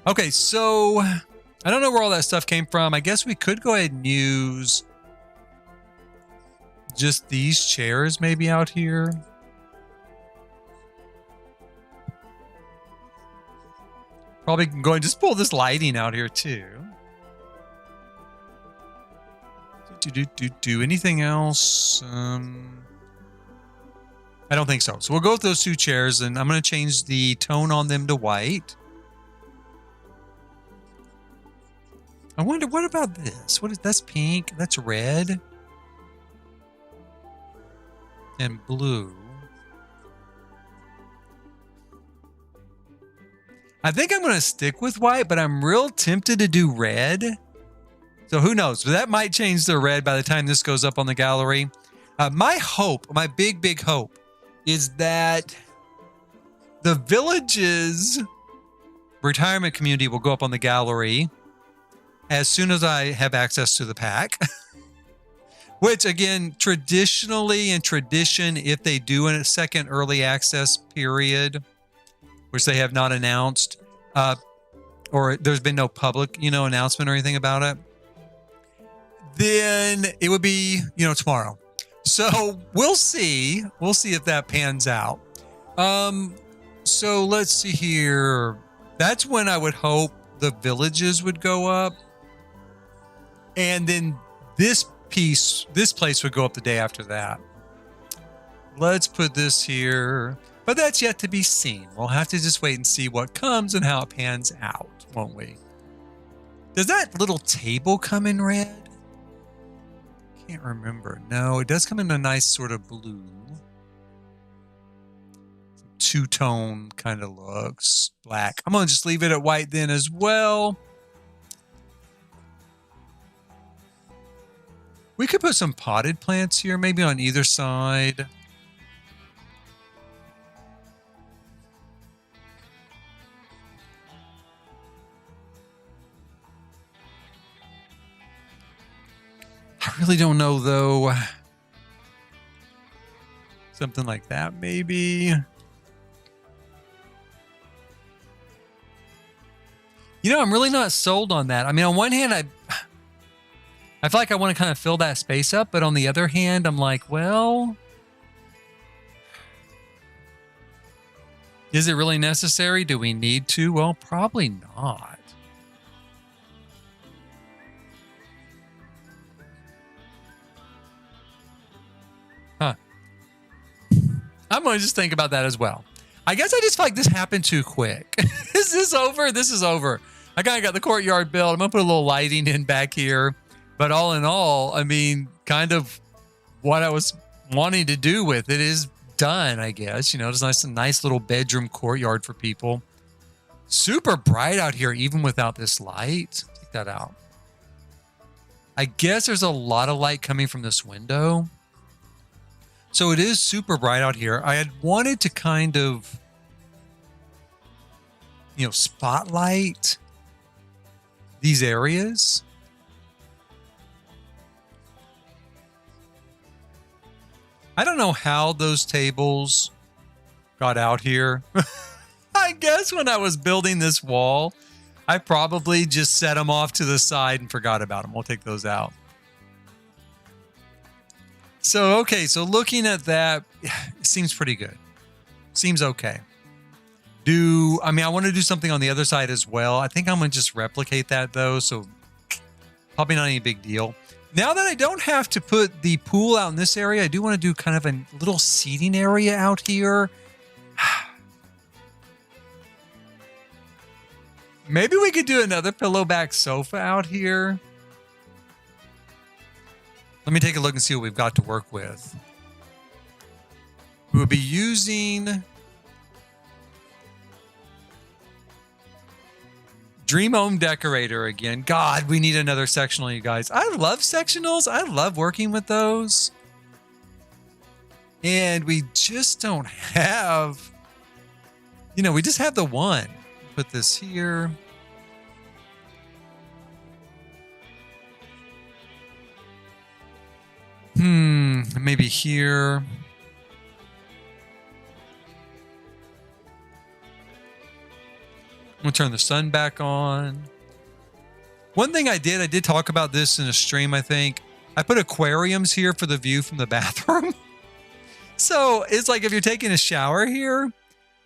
Okay, so I don't know where all that stuff came from. I guess we could go ahead and use just these chairs maybe out here. Probably can go and just pull this lighting out here too. Anything else? I don't think so. So we'll go with those two chairs, and I'm going to change the tone on them to white. I wonder, what about this? What is that's pink? That's red. And blue. I think I'm going to stick with white, but I'm real tempted to do red. So who knows? That might change the red by the time this goes up on the gallery. My hope, my big hope, is that The Villages retirement community will go up on the gallery as soon as I have access to the pack. Which, again, traditionally in tradition, if they do a second early access period, which they have not announced, or there's been no public, announcement or anything about it, then it would be, tomorrow. So we'll see. We'll see if that pans out. So let's see here. That's when I would hope the Villages would go up. And then this place would go up the day after that. Let's put this here. But that's yet to be seen. We'll have to just wait and see what comes and how it pans out, won't we? Does that little table come in red? Can't remember. No, it does come in a nice sort of blue. Two-tone kind of looks. Black. I'm going to just leave it at white then as well. We could put some potted plants here, maybe on either side. I really don't know, though. Something like that, maybe. I'm really not sold on that. I mean, on one hand, I feel like I want to kind of fill that space up, but on the other hand, I'm like, well, is it really necessary? Do we need to? Well, probably not. Huh. I'm going to just think about that as well. I guess I just feel like this happened too quick. Is this over? This is over. I kind of got the courtyard built. I'm going to put a little lighting in back here. But all in all, I mean, kind of what I was wanting to do with it is done, I guess. It's a nice little bedroom courtyard for people. Super bright out here, even without this light. Take that out. I guess there's a lot of light coming from this window. So it is super bright out here. I had wanted to kind of, spotlight these areas. I don't know how those tables got out here. I guess when I was building this wall, I probably just set them off to the side and forgot about them. We'll take those out. So, okay. So looking at that, it seems pretty good. Seems okay. I want to do something on the other side as well. I think I'm going to just replicate that though. So probably not any big deal. Now that I don't have to put the pool out in this area, I do want to do kind of a little seating area out here. Maybe we could do another pillowback sofa out here. Let me take a look and see what we've got to work with. We'll be using Dream Home Decorator again. God, we need another sectional, you guys. I love sectionals. I love working with those. And we just don't have, we just have the one. Put this here. Maybe here. I'm going to turn the sun back on. One thing I did talk about this in a stream, I think. I put aquariums here for the view from the bathroom. So it's like if you're taking a shower here,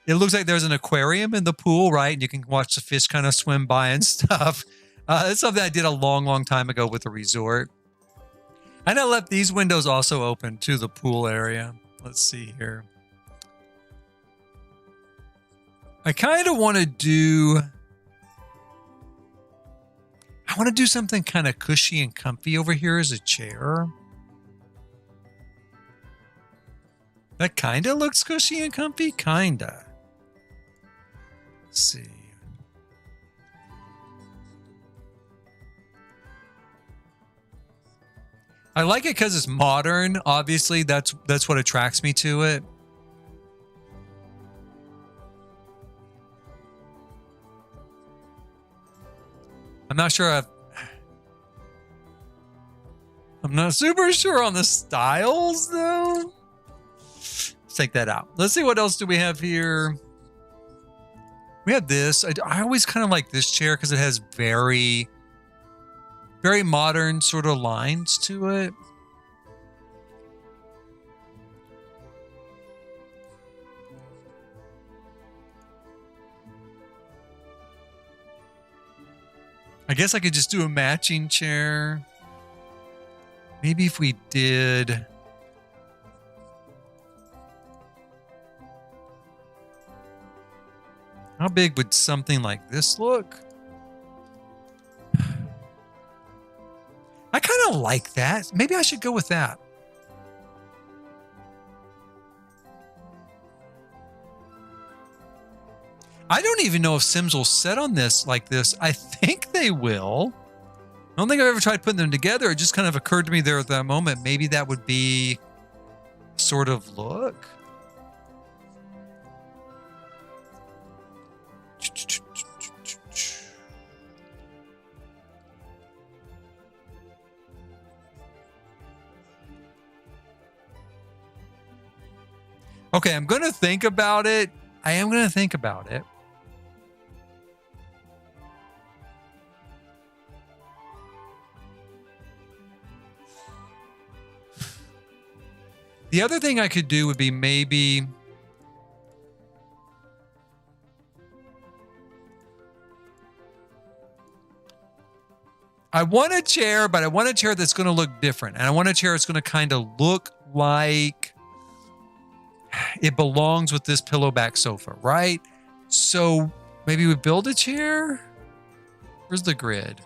it looks like there's an aquarium in the pool, right? And you can watch the fish kind of swim by and stuff. It's something I did a long, long time ago with a resort. And I left these windows also open to the pool area. Let's see here. I kind of want to do... I want to do something kind of cushy and comfy over here as a chair. That kind of looks cushy and comfy? Kinda. Let's see. I like it because it's modern. Obviously, that's what attracts me to it. I'm not sure I'm not super sure on the styles though. Let's take that out. Let's see what else do we have here. We have this. I always kind of like this chair because it has very, very modern sort of lines to it. I guess I could just do a matching chair. Maybe if we did... How big would something like this look? I kind of like that. Maybe I should go with that. I don't even know if Sims will set on this like this. I think they will. I don't think I've ever tried putting them together. It just kind of occurred to me there at that moment. Maybe that would be sort of look. Okay, I'm going to think about it. I am going to think about it. The other thing I could do would be maybe... I want a chair, but I want a chair that's going to look different. And I want a chair that's going to kind of look like it belongs with this pillowback sofa, right? So maybe we build a chair. Where's the grid?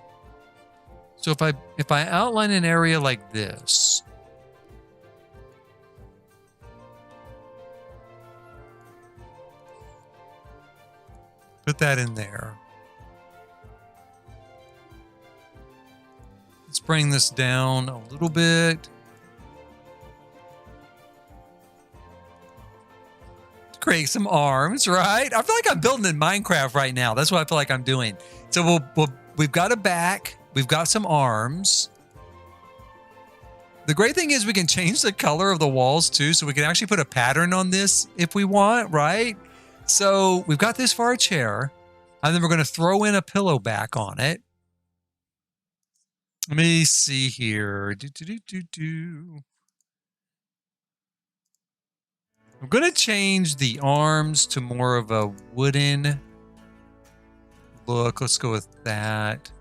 So if I outline an area like this, put that in there. Let's bring this down a little bit. Create some arms, right? I feel like I'm building in Minecraft right now. That's what I feel like I'm doing. So we've got a back. We've got some arms. The great thing is we can change the color of the walls too. So we can actually put a pattern on this if we want, right? So we've got this for our chair. And then we're going to throw in a pillow back on it. Let me see here. I'm going to change the arms to more of a wooden look. Let's go with that.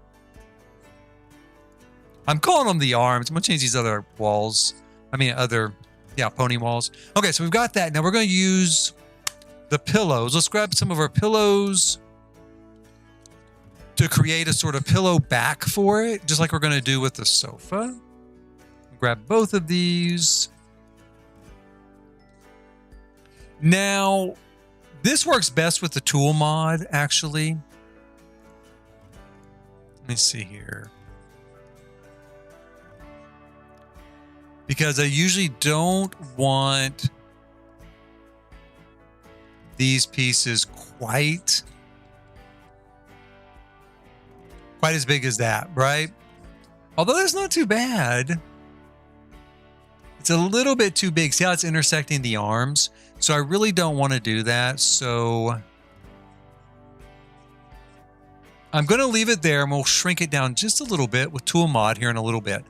I'm calling them the arms. I'm going to change these other walls. Pony walls. Okay, so we've got that. Now we're going to use the pillows. Let's grab some of our pillows to create a sort of pillow back for it, just like we're going to do with the sofa. Grab both of these. Now, this works best with the tool mod, actually. Let me see here. Because I usually don't want these pieces quite as big as that, right? Although that's not too bad. It's a little bit too big. See how it's intersecting the arms? So I really don't want to do that. So I'm going to leave it there and we'll shrink it down just a little bit with tool mod here in a little bit.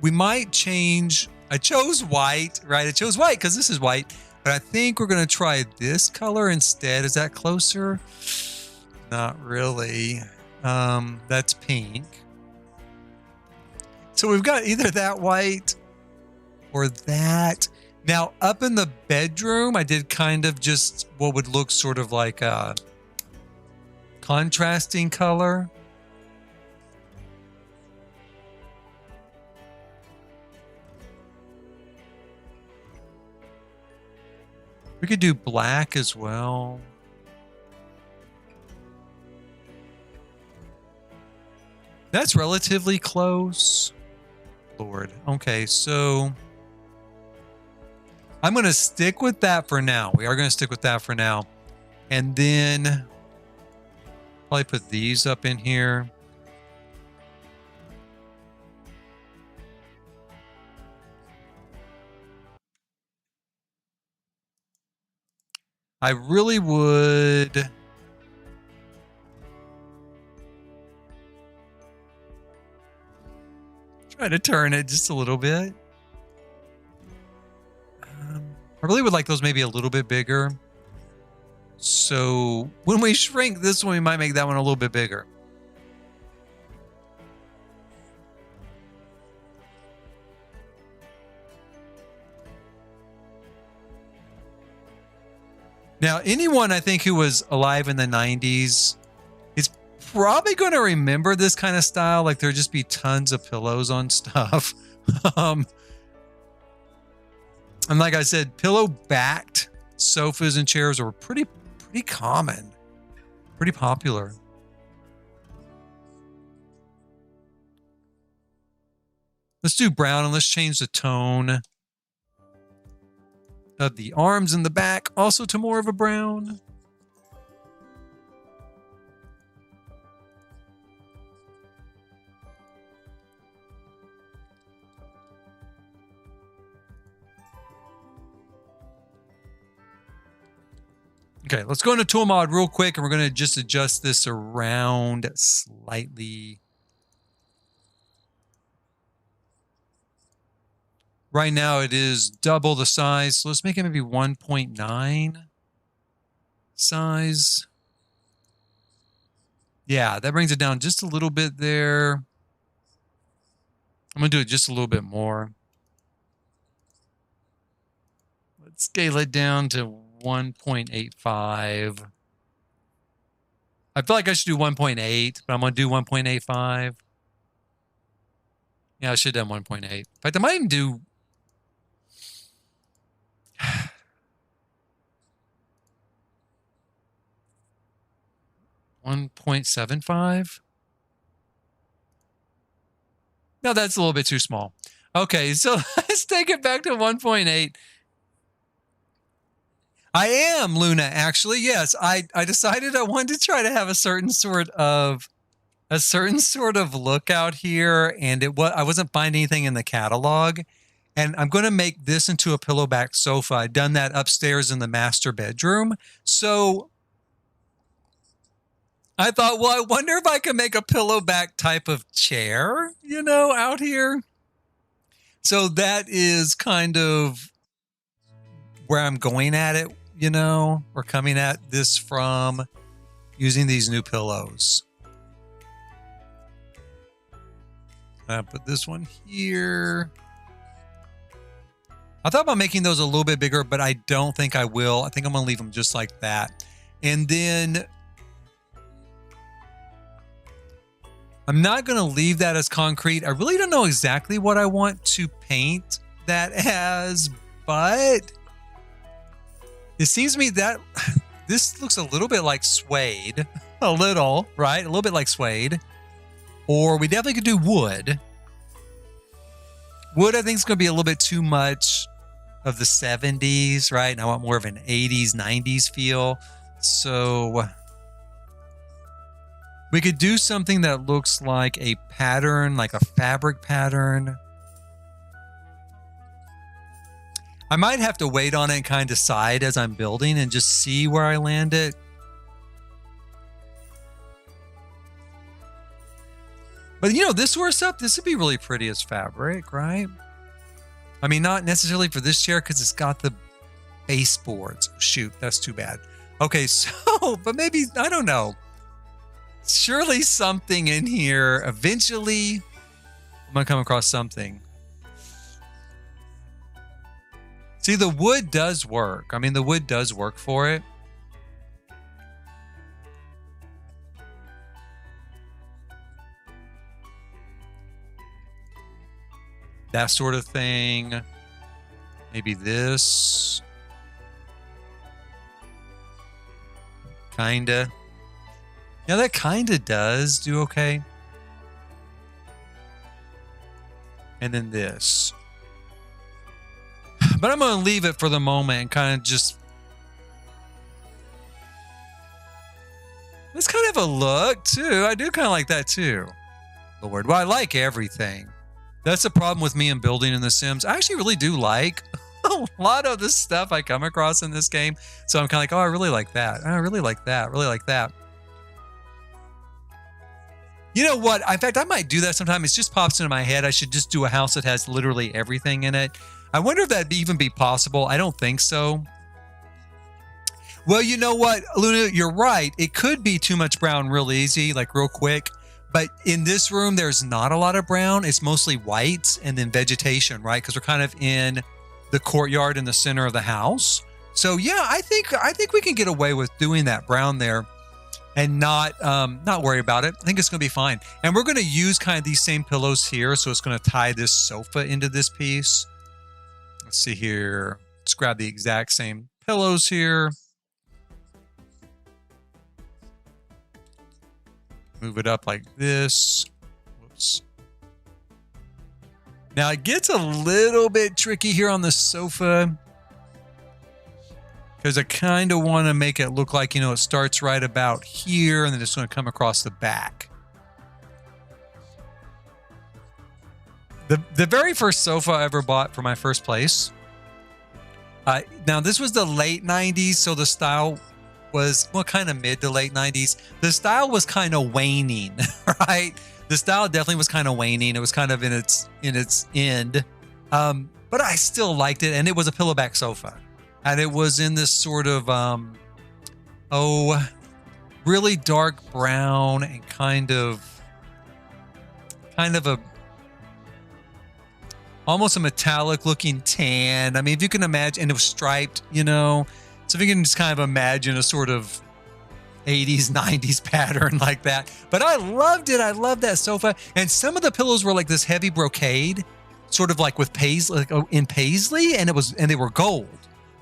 We might change. I chose white, right? I chose white because this is white, but I think we're going to try this color instead. Is that closer? Not really. That's pink. So we've got either that white or that. Now, up in the bedroom, I did kind of just what would look sort of like a contrasting color. We could do black as well. That's relatively close. Lord. Okay, so I'm going to stick with that for now. We are going to stick with that for now. And then probably put these up in here. I really would try to turn it just a little bit. I really would like those maybe a little bit bigger. So when we shrink this one, we might make that one a little bit bigger. Now, anyone I think who was alive in the 90s is probably going to remember this kind of style. Like there'd just be tons of pillows on stuff. And like I said, pillow-backed sofas and chairs are pretty common, pretty popular. Let's do brown and let's change the tone of the arms in the back also to more of a brown. Okay, let's go into tool mod real quick and we're going to just adjust this around slightly. Right now it is double the size, so let's make it maybe 1.9 size. Yeah, that brings it down just a little bit there. I'm going to do it just a little bit more. Let's scale it down to 1.85. I feel like I should do 1.8, but I'm going to do 1.85. Yeah, I should have done 1.8. In fact, I might even do... 1.75. No, that's a little bit too small. Okay, so let's take it back to 1.8. I am, Luna, actually. Yes, I decided I wanted to try to have a certain sort of look out here, and I wasn't finding anything in the catalog. And I'm going to make this into a pillow-back sofa. I've done that upstairs in the master bedroom. So I thought, well, I wonder if I can make a pillow-back type of chair, you know, out here. So that is kind of where I'm going at it, you know. We're coming at this from using these new pillows. I'll put this one here. I thought about making those a little bit bigger, but I don't think I will. I think I'm going to leave them just like that. And then I'm not going to leave that as concrete. I really don't know exactly what I want to paint that as, but it seems to me that this looks a little bit like suede. A little, right? A little bit like suede. Or we definitely could do wood. Wood, I think, is going to be a little bit too much of the 70s, right? And I want more of an 80s, 90s feel. So we could do something that looks like a pattern, like a fabric pattern. I might have to wait on it and kind of decide as I'm building and just see where I land it. But, you know, this sort of stuff, this would be really pretty as fabric, right? I mean, not necessarily for this chair because it's got the baseboards. Shoot, that's too bad. Okay, so, but maybe, I don't know. Surely something in here, eventually, I'm going to come across something. See, the wood does work. I mean, the wood does work for it. That sort of thing. Maybe this. Kinda. Yeah, that kinda does do okay. And then this. But I'm going to leave it for the moment and kind of just... It's kind of a look, too. I do kind of like that, too. Lord, well, I like everything. That's the problem with me and building in The Sims. I actually really do like a lot of the stuff I come across in this game. So I'm kind of like, oh, I really like that. I really like that. Really like that. You know what? In fact, I might do that sometime. It just pops into my head. I should just do a house that has literally everything in it. I wonder if that'd even be possible. I don't think so. Well, you know what, Luna, you're right. It could be too much brown real easy, like real quick. But in this room, there's not a lot of brown. It's mostly whites and then vegetation, right? Because we're kind of in the courtyard in the center of the house. So yeah, I think we can get away with doing that brown there and not worry about it. I think it's going to be fine. And we're going to use kind of these same pillows here. So it's going to tie this sofa into this piece. Let's see here. Let's grab the exact same pillows here. Move it up like this. Whoops. Now it gets a little bit tricky here on the sofa because I kind of want to make it look like, it starts right about here and then it's going to come across the back. The very first sofa I ever bought for my first place. Now this was the late 90s, so the style was kind of mid to late 90s. The style was kind of waning, right? The style definitely was kind of waning. It was kind of in its end, but I still liked it, and it was a pillowback sofa, and it was in this sort of really dark brown and kind of a almost a metallic looking tan. I mean, if you can imagine, and it was striped, So if you can just kind of imagine a sort of 80s, 90s pattern like that. But I loved it. I loved that sofa. And some of the pillows were like this heavy brocade, sort of like with paisley, in paisley, and they were gold,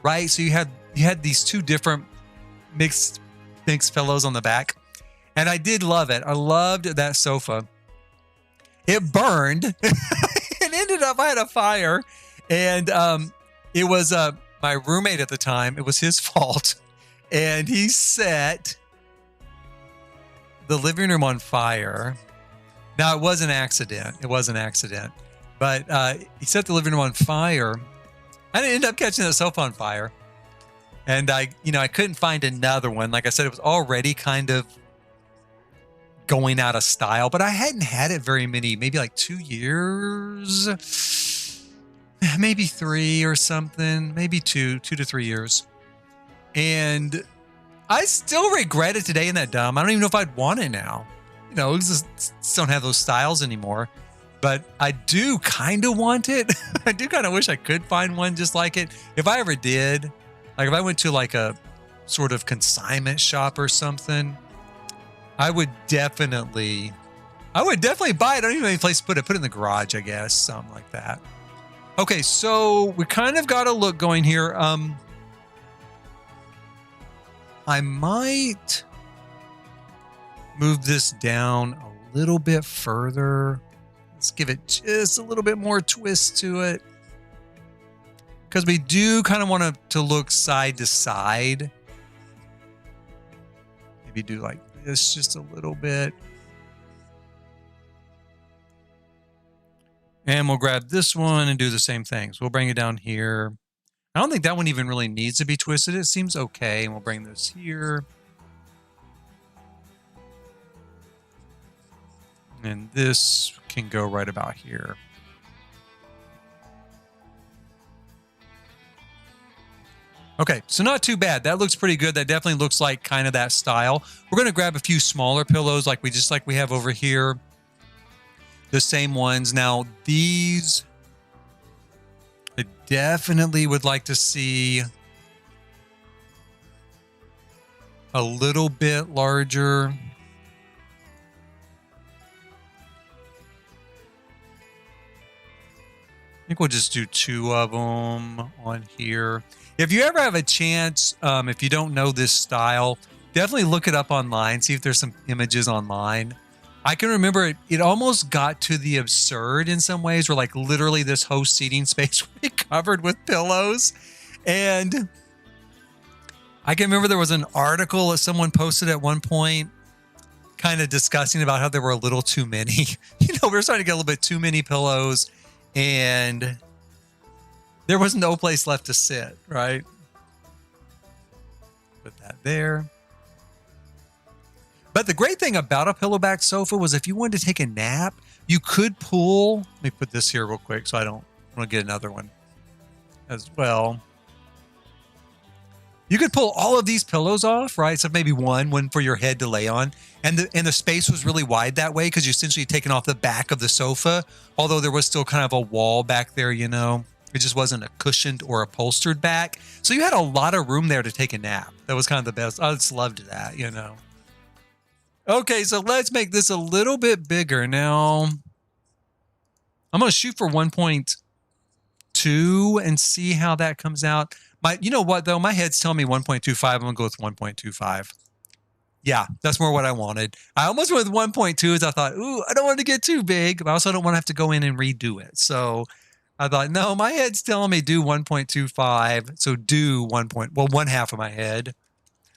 right? So you had these two different mixed pillows on the back. And I did love it. I loved that sofa. It burned. It ended up, I had a fire, and it was my roommate at the time. It was his fault, and he set the living room on fire. Now, it was an accident. But he set the living room on fire. I ended up catching the sofa on fire, and I couldn't find another one. Like I said, it was already kind of going out of style, but I hadn't had it very many, maybe like 2 years, maybe 3 or something, maybe 2 to 3 years. And I still regret it today. Isn't that dumb? I don't even know if I'd want it now. Just don't have those styles anymore. But I do kind of want it. I do kind of wish I could find one just like it. If I ever did, like if I went to like a sort of consignment shop or something, I would definitely buy it. I don't even have any place to put it. Put it in the garage, I guess, something like that. Okay, so we kind of got a look going here. I might move this down a little bit further. Let's give it just a little bit more twist to it, because we do kind of want to look side to side. Maybe do like this just a little bit. And we'll grab this one and do the same thing. So we'll bring it down here. I don't think that one even really needs to be twisted. It seems okay. And we'll bring this here. And this can go right about here. Okay, so not too bad. That looks pretty good. That definitely looks like kind of that style. We're going to grab a few smaller pillows like we have over here. The same ones. Now, these I definitely would like to see a little bit larger. I think we'll just do 2 of them on here. If you ever have a chance, if you don't know this style, definitely look it up online. See if there's some images online. I can remember it almost got to the absurd in some ways, where like literally this whole seating space would be covered with pillows. And I can remember there was an article that someone posted at one point kind of discussing about how there were a little too many. We were starting to get a little bit too many pillows. And There was no place left to sit, right? Put that there. But the great thing about a pillowback sofa was if you wanted to take a nap, you could pull. Let me put this here real quick so I don't want to get another one as well. You could pull all of these pillows off, right? So maybe one for your head to lay on. And the space was really wide that way because you're essentially taking off the back of the sofa, although there was still kind of a wall back there, you know. It just wasn't a cushioned or upholstered back. So you had a lot of room there to take a nap. That was kind of the best. I just loved that, you know. Okay, so let's make this a little bit bigger. Now, I'm going to shoot for 1.2 and see how that comes out. You know what, though? My head's telling me 1.25. I'm going to go with 1.25. Yeah, that's more what I wanted. I almost went with 1.2 as I thought, ooh, I don't want to get too big, but I also don't want to have to go in and redo it. So I thought, no, my head's telling me do 1.25. So do one half of my head.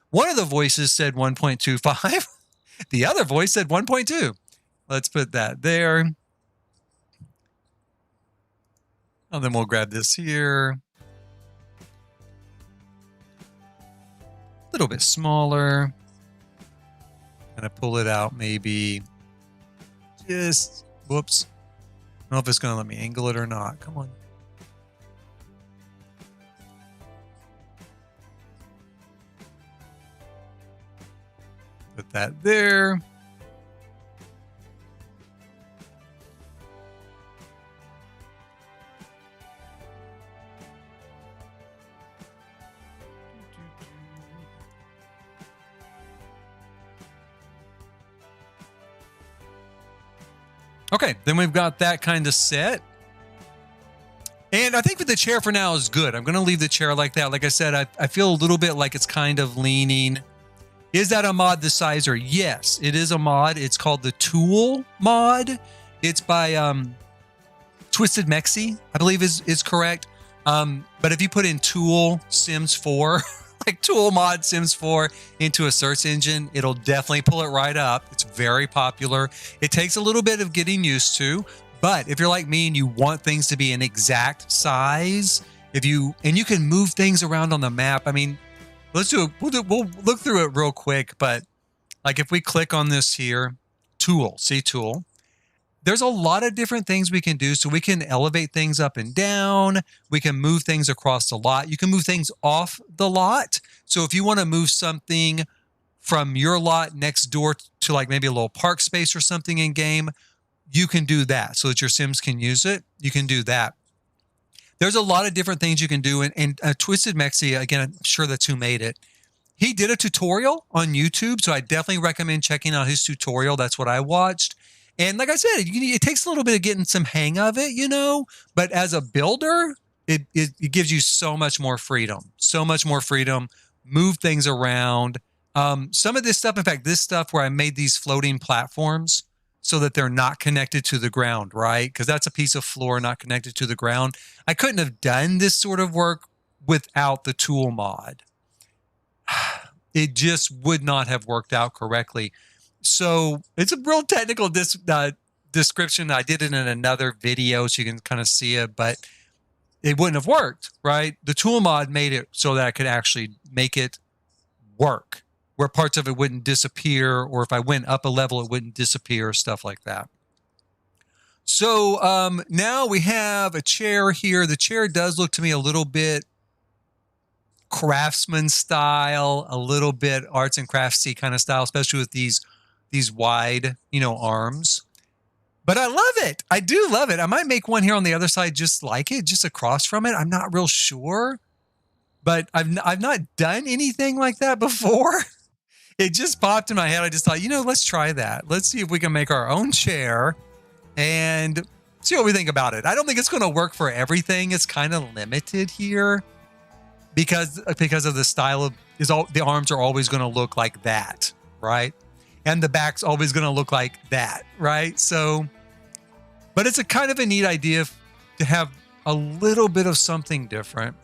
One of the voices said 1.25. The other voice said 1.2. Let's put that there. And then we'll grab this here. A little bit smaller. Gonna pull it out maybe just, whoops. I don't know if it's gonna let me angle it or not. Come on. Put that there. Okay, then we've got that kind of set. And I think with the chair for now is good. I'm going to leave the chair like that. Like I said, I feel a little bit like it's kind of leaning. Is that a mod the sizer? Yes, it is a mod. It's called the Tool mod. It's by Twisted Mexi, I believe is correct. But if you put in Tool Sims 4, like Tool mod Sims 4 into a search engine, it'll definitely pull it right up. It's very popular. It takes a little bit of getting used to, but if you're like me and you want things to be an exact size, and you can move things around on the map. I mean, let's do it. We'll look through it real quick, but like if we click on this here, Tool, see Tool, there's a lot of different things we can do. So we can elevate things up and down. We can move things across the lot. You can move things off the lot. So if you want to move something from your lot next door to like maybe a little park space or something in game, you can do that so that your Sims can use it. You can do that. There's a lot of different things you can do. And Twisted Mexi, again, I'm sure that's who made it. He did a tutorial on YouTube. So I definitely recommend checking out his tutorial. That's what I watched. And like I said, it takes a little bit of getting some hang of it, you know, but as a builder, it gives you so much more freedom, move things around. Some of this stuff, in fact, this stuff where I made these floating platforms so that they're not connected to the ground, right? Because that's a piece of floor not connected to the ground. I couldn't have done this sort of work without the Tool mod. It just would not have worked out correctly. So it's a real technical description. I did it in another video so you can kind of see it, but it wouldn't have worked, right? The Tool mod made it so that I could actually make it work, where parts of it wouldn't disappear, or if I went up a level, it wouldn't disappear, stuff like that. So now we have a chair here. The chair does look to me a little bit craftsman style, a little bit arts and craftsy kind of style, especially with these wide, you know, arms. But I love it. I do love it. I might make one here on the other side just like it, just across from it. I'm not real sure, but I've not done anything like that before. It just popped in my head. I just thought, you know, let's try that. Let's see if we can make our own chair and see what we think about it. I don't think it's going to work for everything. It's kind of limited here because of the style of the arms are always going to look like that, right? And the back's always going to look like that, right? So, but it's a kind of a neat idea to have a little bit of something different.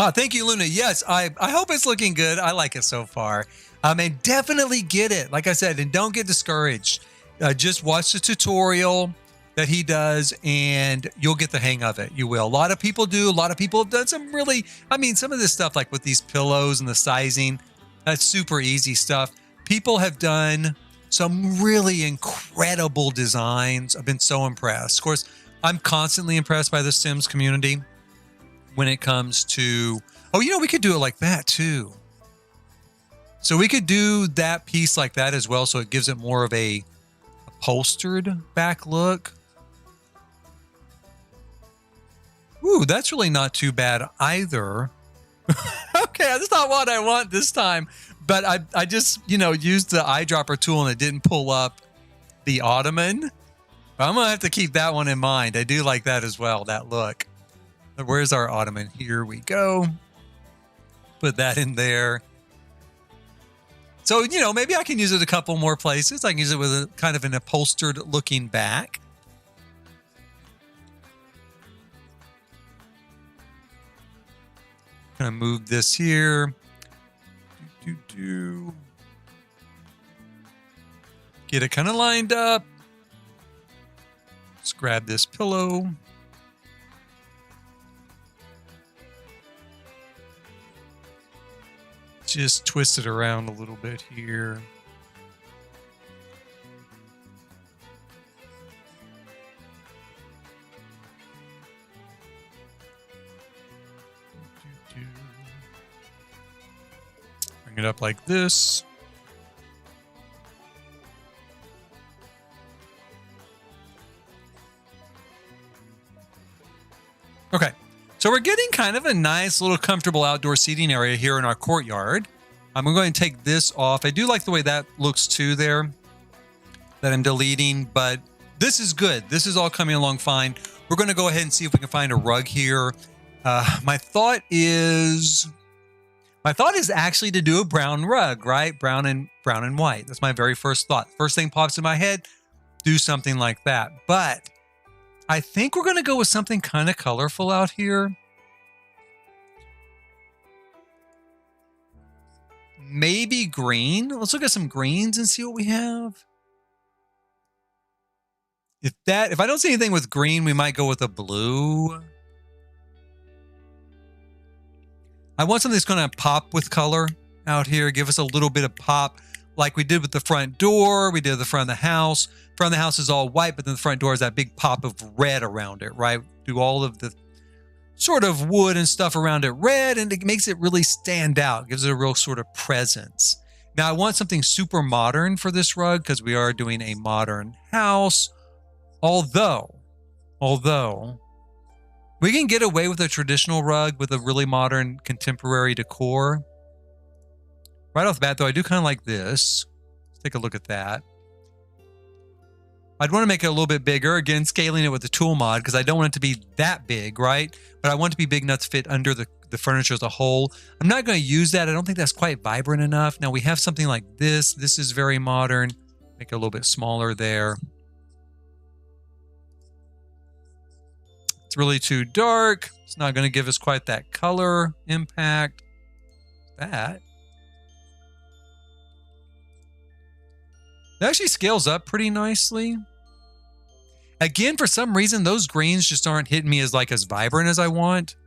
Oh, thank you, Luna. Yes, I hope it's looking good. I like it so far. And definitely get it. Like I said, and don't get discouraged. Just watch the tutorial that he does and you'll get the hang of it. You will. A lot of people do. A lot of people have done some really, I mean, some of this stuff like with these pillows and the sizing, that's super easy stuff. People have done some really incredible designs. I've been so impressed. Of course, I'm constantly impressed by the Sims community when it comes to, oh, you know, we could do it like that too. So we could do that piece like that as well. So it gives it more of a upholstered back look. Ooh, that's really not too bad either. Okay, that's not what I want this time. But I just, you know, used the eyedropper tool and it didn't pull up the ottoman. But I'm going to have to keep that one in mind. I do like that as well, that look. Where's our ottoman? Here we go. Put that in there. So, you know, maybe I can use it a couple more places. I can use it with a kind of an upholstered looking back. Gonna move this here. Get it kind of lined up. Let's grab this pillow. Just twist it around a little bit here. Bring it up like this. Okay, so we're getting kind of a nice little comfortable outdoor seating area here in our courtyard. I'm going to take this off. I do like the way that looks too there, that I'm deleting, but this is good. This is all coming along fine. We're going to go ahead and see if we can find a rug here. My thought is actually to do a brown rug, right? Brown and white. That's my very first thought. First thing pops in my head, do something like that. But I think we're going to go with something kind of colorful out here. Maybe green. Let's look at some greens and see what we have. If I don't see anything with green, we might go with a blue. I want something that's going to pop with color out here. Give us a little bit of pop like we did with the front door. We did the front of the house. Front of the house is all white, but then the front door has that big pop of red around it, right? Do all of the sort of wood and stuff around it red, and it makes it really stand out. Gives it a real sort of presence. Now, I want something super modern for this rug because we are doing a modern house. Although we can get away with a traditional rug with a really modern contemporary decor. Right off the bat, though, I do kind of like this. Let's take a look at that. I'd want to make it a little bit bigger. Again, scaling it with the tool mod because I don't want it to be that big, right? But I want it to be big enough to fit under the furniture as a whole. I'm not going to use that. I don't think that's quite vibrant enough. Now we have something like this. This is very modern. Make it a little bit smaller there. It's really too dark. It's not going to give us quite that color impact. That actually scales up pretty nicely. Again, for some reason, those greens just aren't hitting me as vibrant as I want.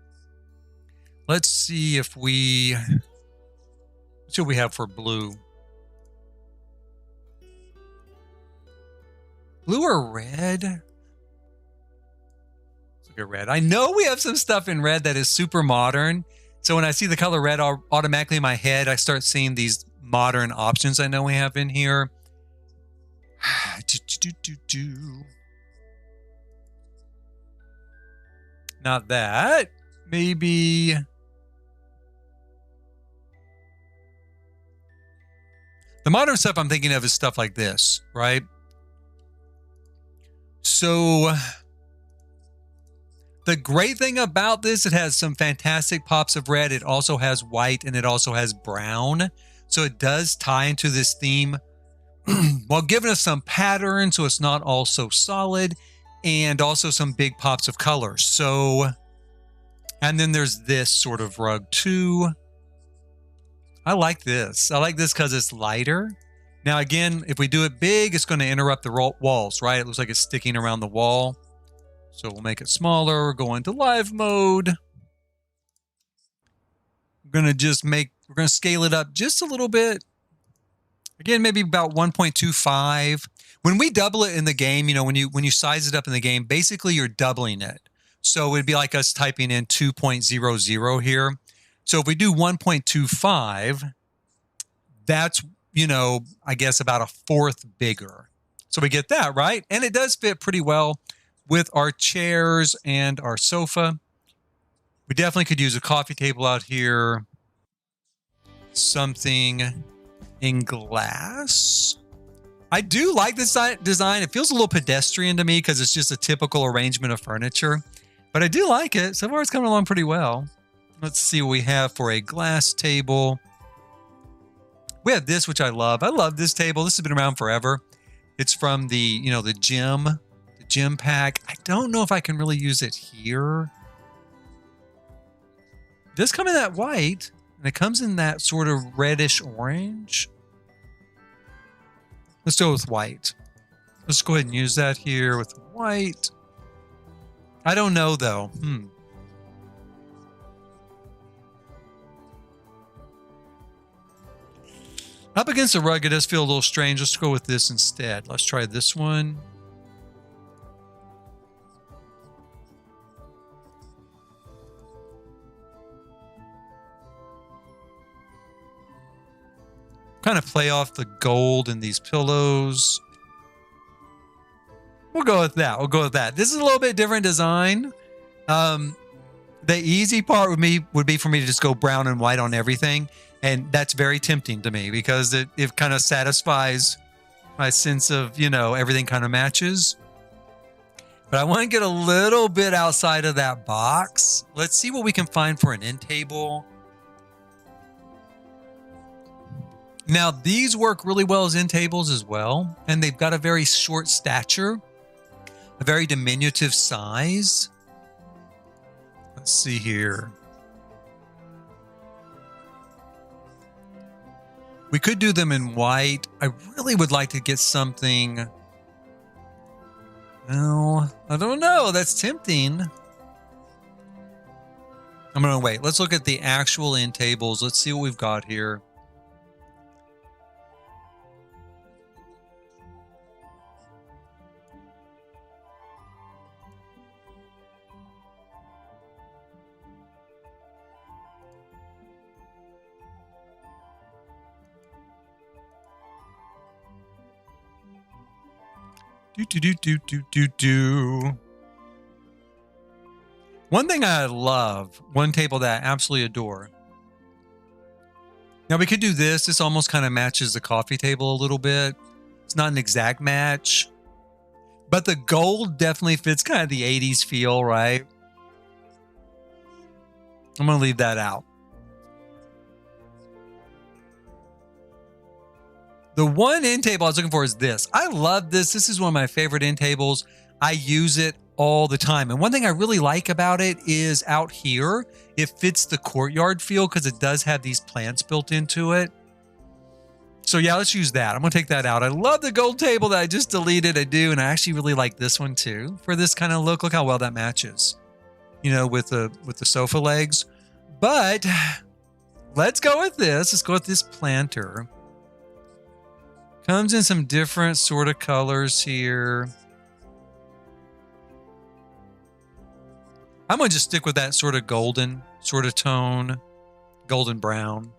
Let's see if what should we have for blue? Blue or red? Let's look at red. I know we have some stuff in red that is super modern. So when I see the color red, automatically in my head, I start seeing these modern options I know we have in here. Not that. Maybe. The modern stuff I'm thinking of is stuff like this, right? So the great thing about this, it has some fantastic pops of red. It also has white and it also has brown. So it does tie into this theme while giving us some pattern so it's not all so solid, and also some big pops of color. So And then there's this sort of rug too. I like this. I like this because it's lighter. Now, again, if we do it big, it's going to interrupt the walls, right? It looks like it's sticking around the wall. So we'll make it smaller, go into live mode. We're going to scale it up just a little bit. Again, maybe about 1.25. When we double it in the game, you know, when you size it up in the game, basically you're doubling it. So it'd be like us typing in 2.00 here. So if we do 1.25, that's, you know, I guess about a fourth bigger. So we get that, right? And it does fit pretty well with our chairs and our sofa. We definitely could use a coffee table out here. Something in glass. I do like this design. It feels a little pedestrian to me because it's just a typical arrangement of furniture. But I do like it. So far it's coming along pretty well. Let's see what we have for a glass table. We have this, which I love. I love this table. This has been around forever. It's from the, you know, the gym pack. I don't know if I can really use it here. It does come in that white, and it comes in that sort of reddish orange. Let's go with white. Let's go ahead and use that here with white. I don't know though. Up against the rug, it does feel a little strange. Let's go with this instead. Let's try this one. Kind of play off the gold in these pillows. We'll go with that. We'll go with that. This is a little bit different design. The easy part would be for me to just go brown and white on everything. And that's very tempting to me because it kind of satisfies my sense of, you know, everything kind of matches. But I want to get a little bit outside of that box. Let's see what we can find for an end table. Now, these work really well as end tables as well. And they've got a very short stature, a very diminutive size. Let's see here. We could do them in white. I really would like to get something. Well, I don't know. That's tempting. I'm going to wait. Let's look at the actual end tables. Let's see what we've got here. One thing I love, one table that I absolutely adore. Now we could do this. This almost kind of matches the coffee table a little bit. It's not an exact match, but the gold definitely fits kind of the 80s feel, right? I'm going to leave that out. The one end table I was looking for is this. I love this. This is one of my favorite end tables. I use it all the time. And one thing I really like about it is out here, it fits the courtyard feel because it does have these plants built into it. So yeah, let's use that. I'm going to take that out. I love the gold table that I just deleted. I do. And I actually really like this one too for this kind of look. Look how well that matches, you know, with the sofa legs. But let's go with this. Let's go with this planter. Comes in some different sort of colors here. I'm going to just stick with that sort of golden sort of tone, golden brown.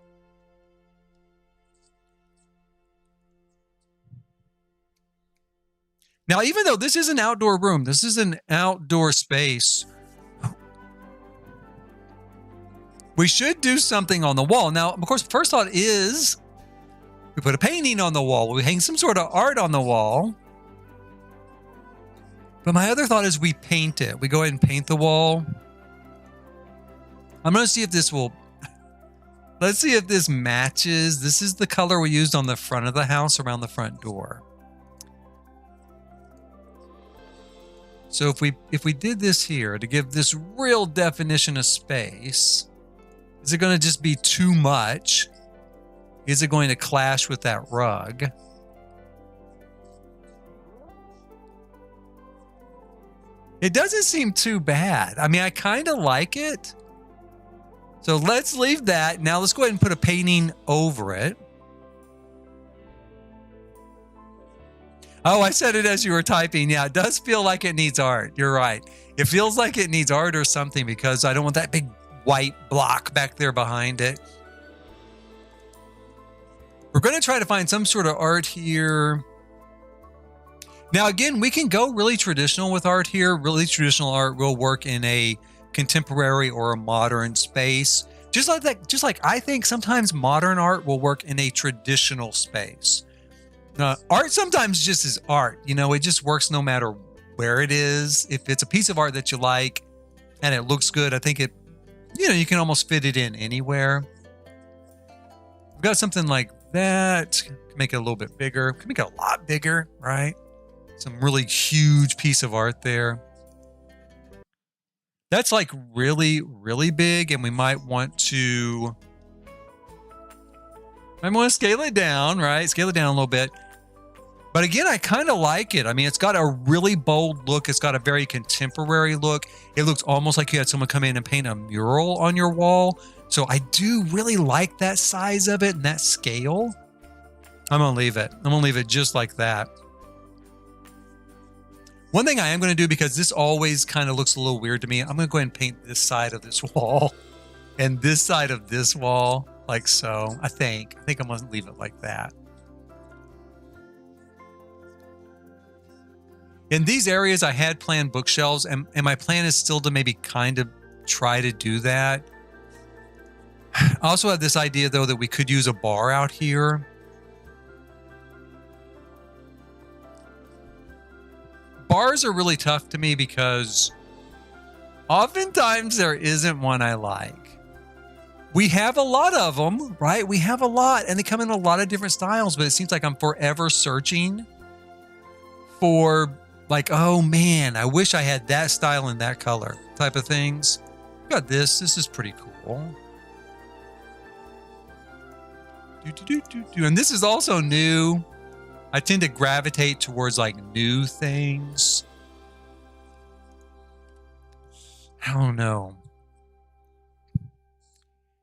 Now, even though this is an outdoor room, this is an outdoor space, we should do something on the wall. Now, of course, first thought is we put a painting on the wall. We hang some sort of art on the wall. But my other thought is we paint it. We go ahead and paint the wall. I'm going to see if this will... Let's see if this matches. This is the color we used on the front of the house around the front door. So if we did this here to give this real definition of space, is it going to just be too much? Is it going to clash with that rug? It doesn't seem too bad. I mean, I kind of like it. So let's leave that. Now let's go ahead and put a painting over it. Oh, I said it as you were typing. Yeah, it does feel like it needs art. You're right. It feels like it needs art or something because I don't want that big white block back there behind it. We're going to try to find some sort of art here. Now, again, we can go really traditional with art here. Really traditional art will work in a contemporary or a modern space. Just like that, just like I think sometimes modern art will work in a traditional space. Art sometimes just is art. You know, it just works no matter where it is. If it's a piece of art that you like and it looks good, I think it, you know, you can almost fit it in anywhere. We've got something like that. Can make it a little bit bigger. Can make it a lot bigger, right? Some really huge piece of art there. That's like really, really big, and we might want to scale it down, right? Scale it down a little bit. But again, I kind of like it. I mean, it's got a really bold look. It's got a very contemporary look. It looks almost like you had someone come in and paint a mural on your wall. So I do really like that size of it and that scale. I'm going to leave it. I'm going to leave it just like that. One thing I am going to do, because this always kind of looks a little weird to me, I'm going to go ahead and paint this side of this wall and this side of this wall like so. I think I'm going to leave it like that. In these areas, I had planned bookshelves, and my plan is still to maybe kind of try to do that. I also have this idea, though, that we could use a bar out here. Bars are really tough to me because oftentimes there isn't one I like. We have a lot of them, right? We have a lot, and they come in a lot of different styles, but it seems like I'm forever searching for, like, oh man, I wish I had that style and that color type of things. Got this. This is pretty cool. And this is also new. I tend to gravitate towards like new things. I don't know.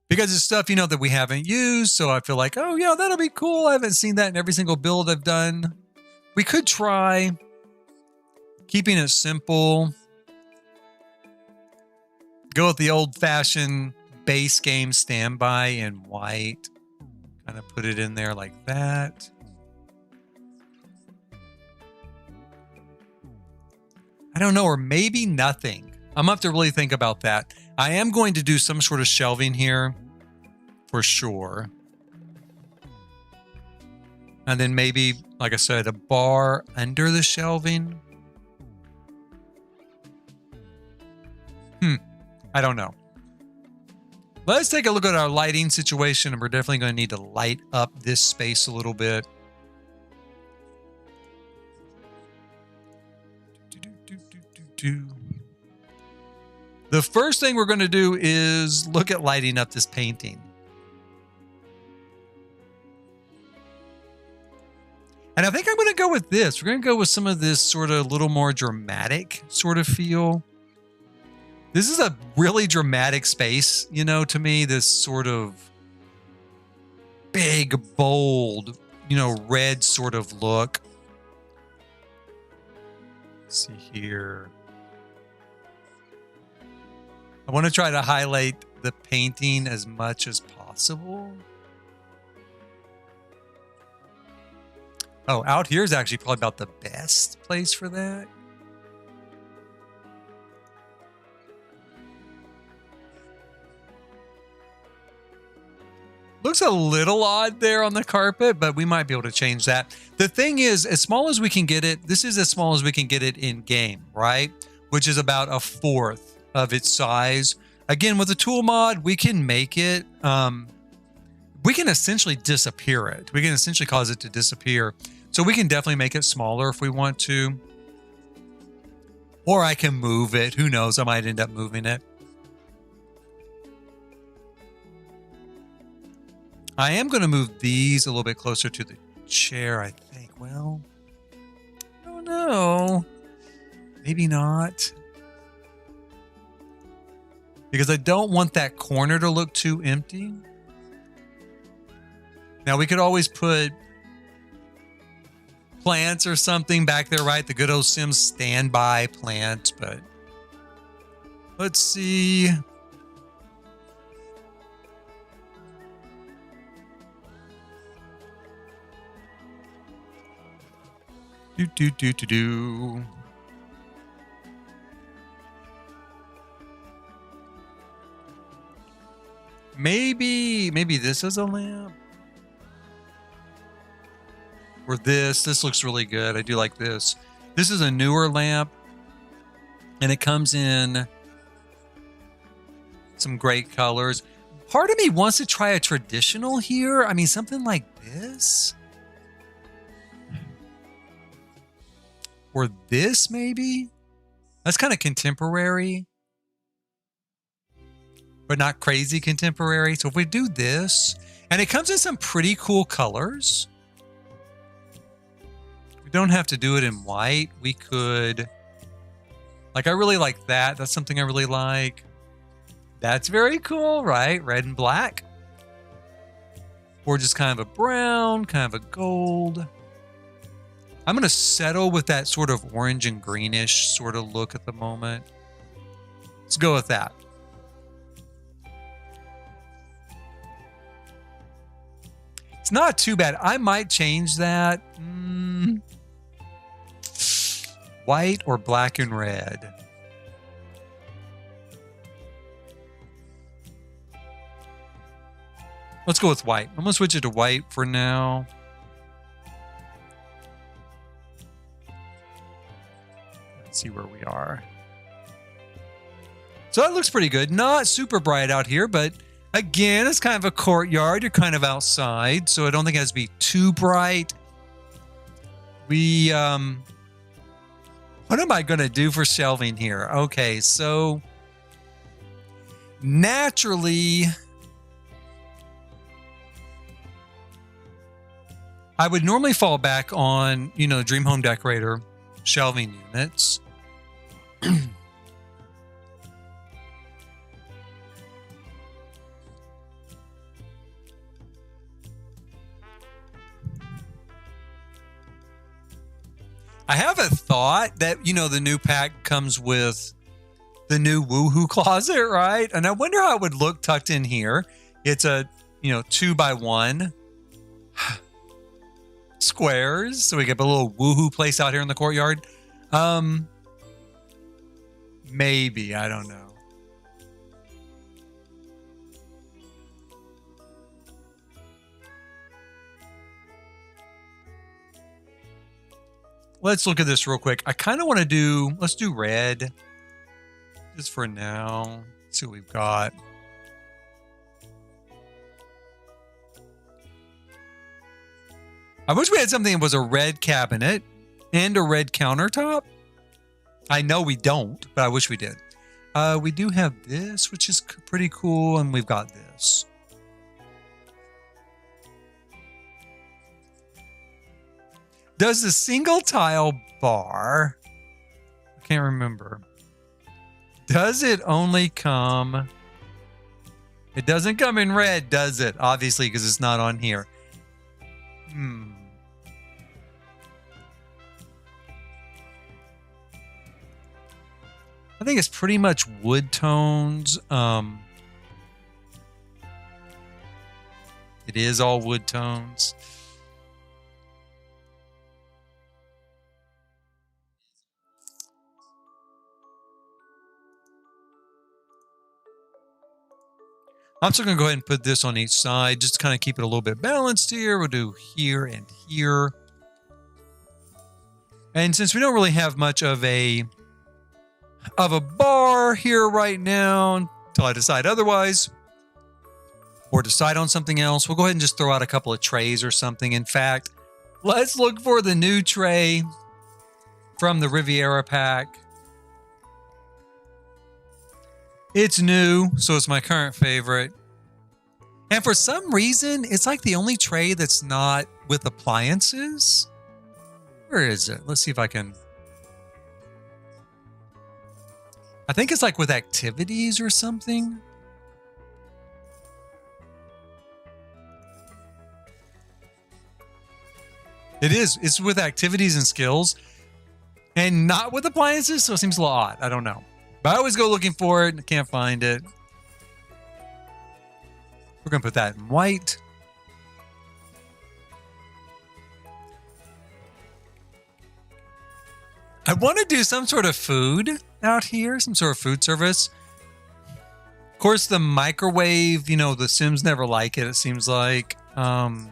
Because it's stuff, you know, that we haven't used. So I feel like, oh yeah, that'll be cool. I haven't seen that in every single build I've done. We could try keeping it simple. Go with the old-fashioned base game standby in white. Kind of put it in there like that. I don't know, or maybe nothing. I'm gonna have to really think about that. I am going to do some sort of shelving here for sure. And then maybe, like I said, a bar under the shelving. I don't know. Let's take a look at our lighting situation, and we're definitely going to need to light up this space a little bit. The first thing we're going to do is look at lighting up this painting. And I think I'm going to go with this. We're going to go with some of this sort of little more dramatic sort of feel. This is a really dramatic space, you know, to me, this sort of big, bold, you know, red sort of look. Let's see here. I want to try to highlight the painting as much as possible. Oh, out here is actually probably about the best place for that. Looks a little odd there on the carpet, but we might be able to change that. The thing is, as small as we can get it, this is as small as we can get it in game, right? Which is about 1/4 of its size. Again, with the tool mod, we can make it, we can essentially disappear it. We can essentially cause it to disappear. So we can definitely make it smaller if we want to. Or I can move it. Who knows? I might end up moving it. I am going to move these a little bit closer to the chair, I think. Well, I don't know. Maybe not. Because I don't want that corner to look too empty. Now, we could always put plants or something back there, right? The good old Sims standby plant, but let's see. Do. Maybe this is a lamp. Or this looks really good. I do like this. This is a newer lamp, and it comes in some great colors. Part of me wants to try a traditional here. I mean, something like this. Or this, maybe? That's kind of contemporary, but not crazy contemporary. So if we do this, and it comes in some pretty cool colors. We don't have to do it in white. We could, like, I really like that. That's something I really like. That's very cool, right? Red and black. Or just kind of a brown, kind of a gold. I'm going to settle with that sort of orange and greenish sort of look at the moment. Let's go with that. It's not too bad. I might change that. White or black and red. Let's go with white. I'm going to switch it to white for now. Let's see where we are. So that looks pretty good. Not super bright out here, but again, it's kind of a courtyard. You're kind of outside, so I don't think it has to be too bright. What am I going to do for shelving here? Okay, so naturally, I would normally fall back on, the Dream Home Decorator shelving units. I have a thought that, the new pack comes with the new Woohoo closet, right? And I wonder how it would look tucked in here. It's a, 2x1 squares. So we get a little Woohoo place out here in the courtyard. Maybe, I don't know. Let's look at this real quick. I kind of want to let's do red just for now. Let's see what we've got. I wish we had something that was a red cabinet and a red countertop. I know we don't, but I wish we did. We do have this, which is pretty cool, and we've got this. Does the single tile bar, I can't remember, does it only come, it doesn't come in red, does it? Obviously, because it's not on here. I think it's pretty much wood tones. It is all wood tones. I'm still going to go ahead and put this on each side, just to kind of keep it a little bit balanced here. We'll do here and here. And since we don't really have much of a bar here right now, until I decide otherwise, or decide on something else, we'll go ahead and just throw out a couple of trays or something. In fact, let's look for the new tray from the Riviera pack. It's new, so it's my current favorite. And for some reason, it's like the only tray that's not with appliances. Where is it? Let's see if I can. I think it's like with activities or something. It is. It's with activities and skills and not with appliances. So it seems a little odd. I don't know. But I always go looking for it and can't find it. We're going to put that in white. I want to do some sort of food out here, some sort of food service. Of course, the microwave, you know, the Sims never like it, it seems like. I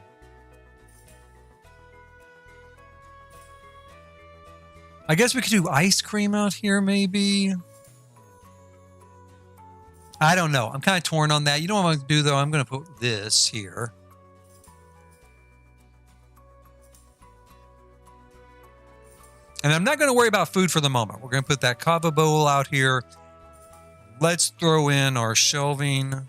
guess we could do ice cream out here, maybe. I don't know. I'm kind of torn on that. You know what I'm going to do, though? I'm going to put this here. And I'm not going to worry about food for the moment. We're going to put that kava bowl out here. Let's throw in our shelving.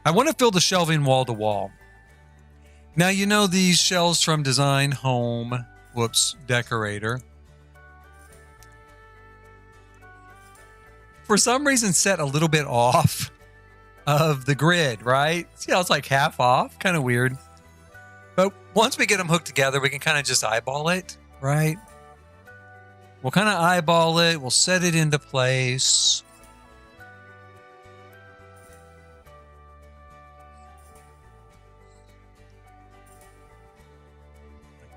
I want to fill the shelving wall to wall. Now, you know these shelves from Design Home, Decorator. For some reason, set a little bit off of the grid, right? See how it's like half off? Kind of weird. But once we get them hooked together, we can kind of just eyeball it, right? We'll kind of eyeball it. We'll set it into place.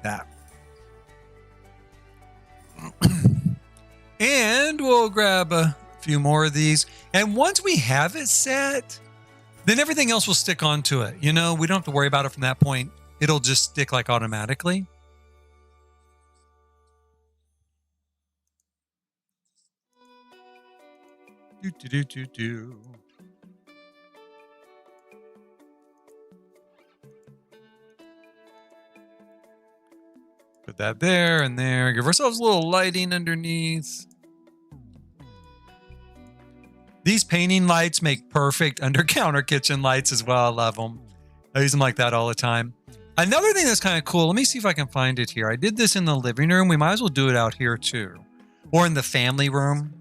That. And we'll grab a few more of these. And once we have it set, then everything else will stick onto it. You know, we don't have to worry about it from that point. It'll just stick like automatically. Do. Put that there and there. Give ourselves a little lighting underneath. These painting lights make perfect under-counter kitchen lights as well. I love them. I use them like that all the time. Another thing that's kind of cool, let me see if I can find it here. I did this in the living room. We might as well do it out here too. Or in the family room.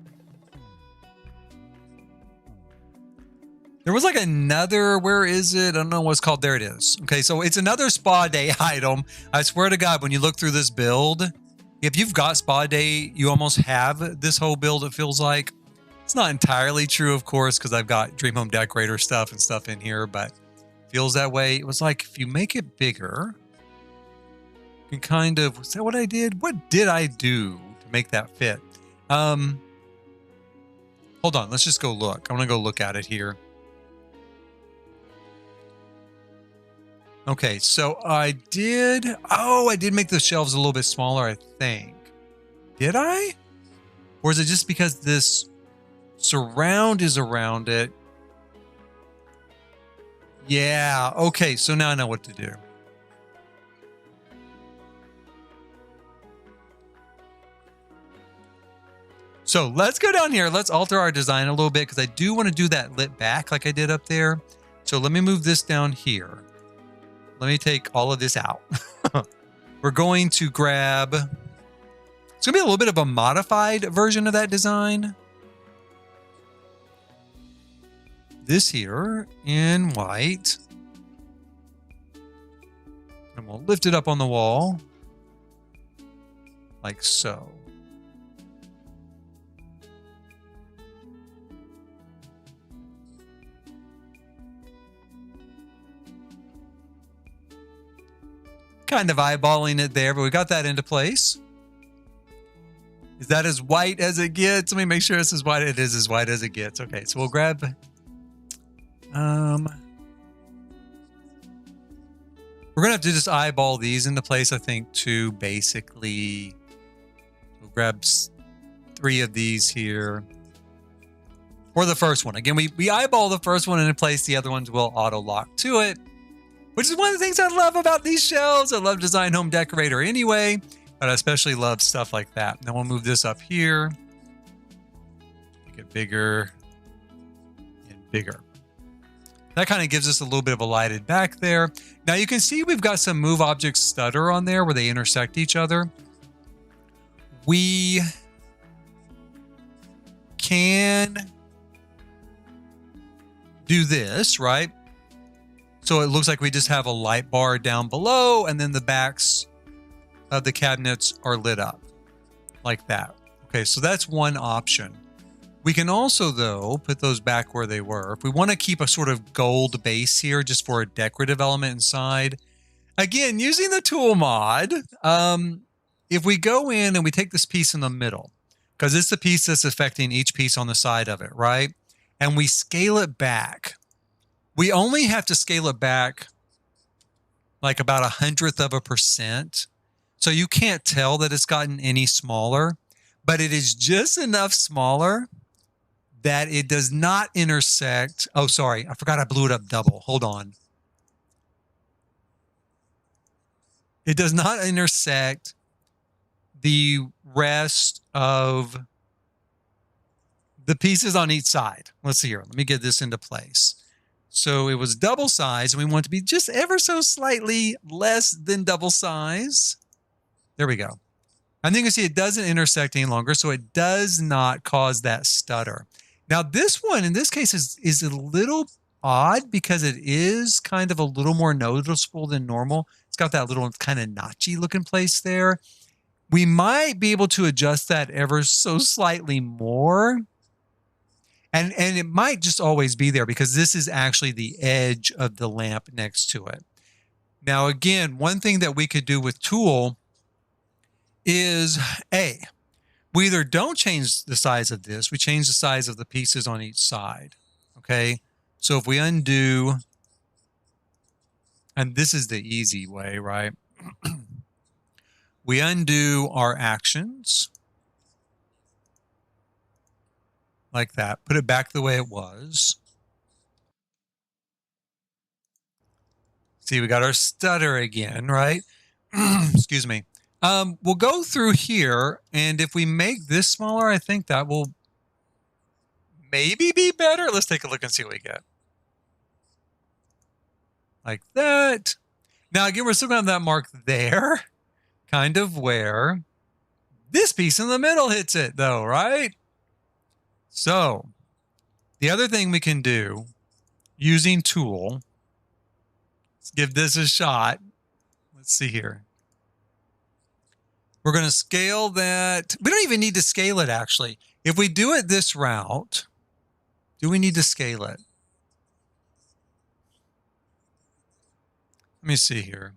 There was like another, where is it? I don't know what it's called. There it is. Okay, so it's another spa day item. I swear to God, when you look through this build, if you've got spa day, you almost have this whole build, it feels like. It's not entirely true, of course, because I've got Dream Home Decorator stuff and stuff in here, but it feels that way. It was like, if you make it bigger, you can kind of, is that what I did? What did I do to make that fit? Hold on, let's just go look. I want to go look at it here. Okay, so I did make the shelves a little bit smaller, I think. Did I? Or is it just because this surround is around it? Yeah, okay, so now I know what to do. So let's go down here. Let's alter our design a little bit because I do want to do that lit back like I did up there. So let me move this down here. Let me take all of this out. We're going to grab, it's going to be a little bit of a modified version of that design. This here in white. And we'll lift it up on the wall. Like so. Kind of eyeballing it there, but we got that into place. Is that as white as it gets? Let me make sure it's as white. It is as white as it gets. Okay, so we'll grab We're going to have to just eyeball these into place, I think, to basically we'll grab 3 of these here. Or the first one. Again, we eyeball the first one into place. The other ones will auto lock to it, which is one of the things I love about these shelves. I love Design Home Decorator anyway, but I especially love stuff like that. Now we'll move this up here. Make it bigger and bigger. That kind of gives us a little bit of a lighted back there. Now you can see we've got some move object stutter on there where they intersect each other. We can do this, right? So it looks like we just have a light bar down below and then the backs of the cabinets are lit up like that. Okay, so that's one option. We can also, though, put those back where they were. If we want to keep a sort of gold base here just for a decorative element inside, again, using the tool mod, if we go in and we take this piece in the middle, because it's the piece that's affecting each piece on the side of it, right? And we scale it back. We only have to scale it back like about 1/100%. So you can't tell that it's gotten any smaller, but it is just enough smaller that it does not intersect. Oh, sorry. I forgot I blew it up double. Hold on. It does not intersect the rest of the pieces on each side. Let's see here. Let me get this into place. So it was double size, and we want it to be just ever so slightly less than double size. There we go. And then you can see it doesn't intersect any longer, so it does not cause that stutter. Now this one, in this case, is a little odd because it is kind of a little more noticeable than normal. It's got that little kind of notchy looking place there. We might be able to adjust that ever so slightly more. And it might just always be there because this is actually the edge of the lamp next to it. Now, again, one thing that we could do with tool is we either don't change the size of this, we change the size of the pieces on each side. Okay. So if we undo, and this is the easy way, right? We undo our actions like that, put it back the way it was. See, we got our stutter again, right? Excuse me. We'll go through here, and if we make this smaller, I think that will maybe be better. Let's take a look and see what we get. Like that. Now, again, we're still going to have that mark there, kind of where this piece in the middle hits it, though, right? So, the other thing we can do using tool, let's give this a shot. Let's see here. We're going to scale that. We don't even need to scale it, actually. If we do it this route, do we need to scale it? Let me see here.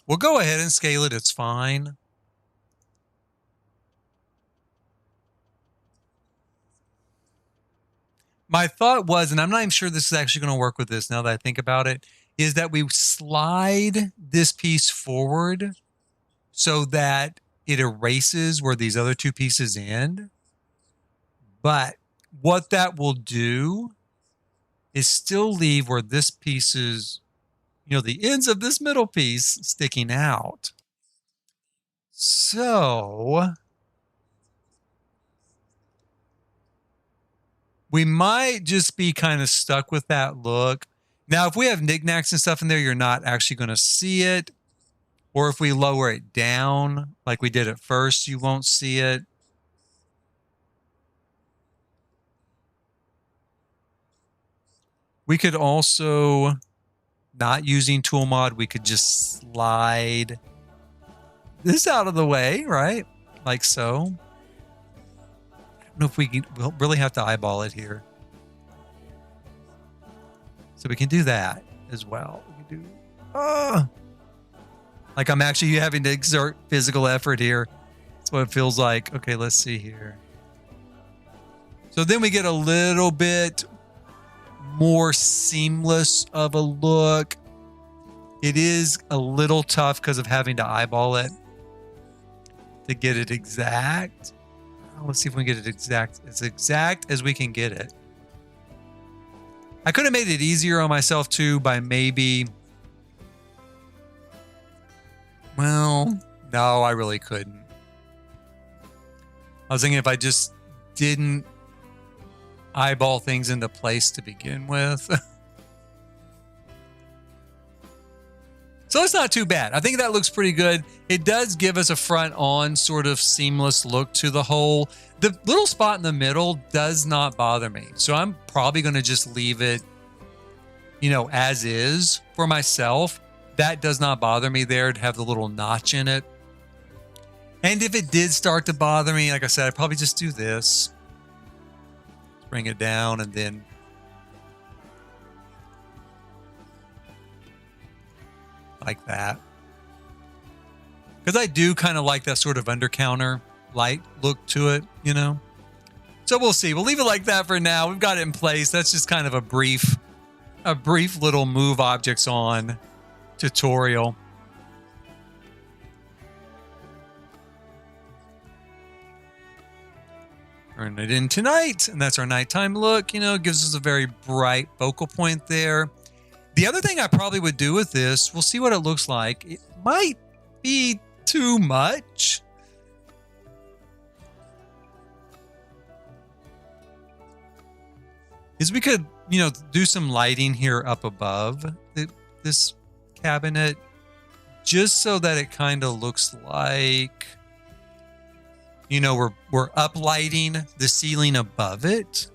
We'll go ahead and scale it. It's fine. My thought was, and I'm not even sure this is actually going to work with this now that I think about it, is that we slide this piece forward so that it erases where these other two pieces end. But what that will do is still leave where this piece is, the ends of this middle piece sticking out. So we might just be kind of stuck with that look. Now, if we have knickknacks and stuff in there, you're not actually going to see it. Or if we lower it down like we did at first, you won't see it. We could also, not using tool mod, we could just slide this out of the way, right? Like so. I don't know if we'll really have to eyeball it here. So we can do that as well. We can do, like I'm actually having to exert physical effort here. That's what it feels like. Okay, let's see here. So then we get a little bit more seamless of a look. It is a little tough because of having to eyeball it to get it exact. Let's see if we can get it exact as we can get it. I could have made it easier on myself too by maybe, well, no, I really couldn't. I was thinking if I just didn't eyeball things into place to begin with. So it's not too bad. I think that looks pretty good. It does give us a front-on sort of seamless look to the whole. The little spot in the middle does not bother me. So I'm probably going to just leave it, you know, as is for myself. That does not bother me there to have the little notch in it. And if it did start to bother me, like I said, I'd probably just do this. Bring it down and then like that. Because I do kind of like that sort of undercounter light look to it, you know. So we'll see. We'll leave it like that for now. We've got it in place. That's just kind of a brief little move objects on tutorial. Turn it in tonight, and that's our nighttime look. You know, it gives us a very bright focal point there. The other thing I probably would do with this, we'll see what it looks like. It might be too much. Is we could, you know, do some lighting here up above this cabinet, just so that it kind of looks like, you know, we're uplighting the ceiling above it.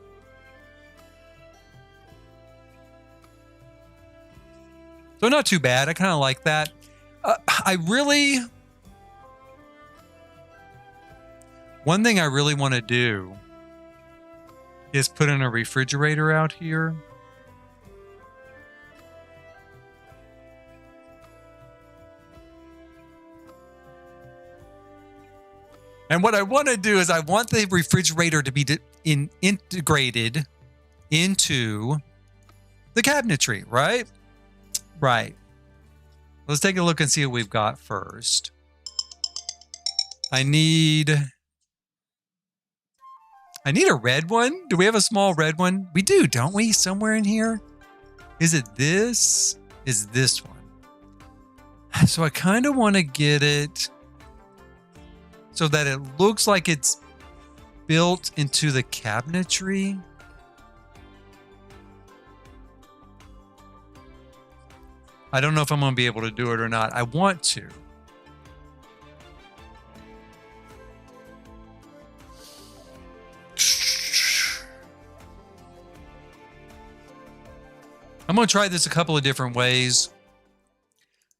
So not too bad. I kind of like that. One thing I really want to do is put in a refrigerator out here. And what I want to do is I want the refrigerator to be integrated into the cabinetry, right? Right. Let's take a look and see what we've got first. I need a red one. Do we have a small red one? We do, don't we? Somewhere in here. Is it this? Is this one? So I kind of want to get it so that it looks like it's built into the cabinetry. I don't know if I'm going to be able to do it or not. I want to. I'm going to try this a couple of different ways.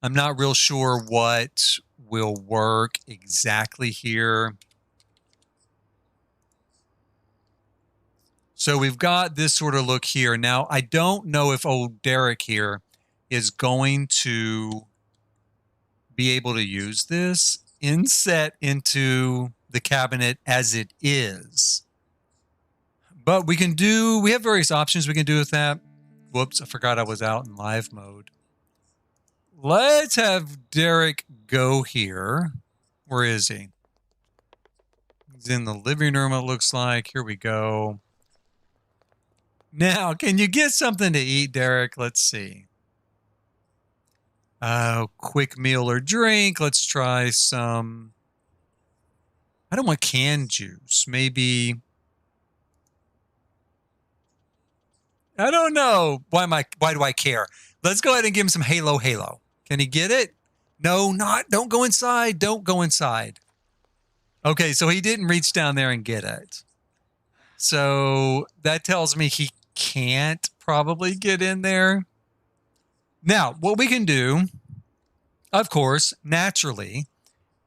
I'm not real sure what will work exactly here. So we've got this sort of look here. Now, I don't know if old Derek here is going to be able to use this inset into the cabinet as it is. But we have various options we can do with that. Whoops, I forgot I was out in live mode. Let's have Derek go here. Where is he? He's in the living room, it looks like. Here we go. Now, can you get something to eat, Derek? Let's see. Quick meal or drink. Let's try some. I don't want canned juice. Maybe. I don't know. Why do I care? Let's go ahead and give him some Halo. Can he get it? No, don't go inside. Don't go inside. Okay, so he didn't reach down there and get it. So that tells me he can't probably get in there. Now, what we can do, of course, naturally,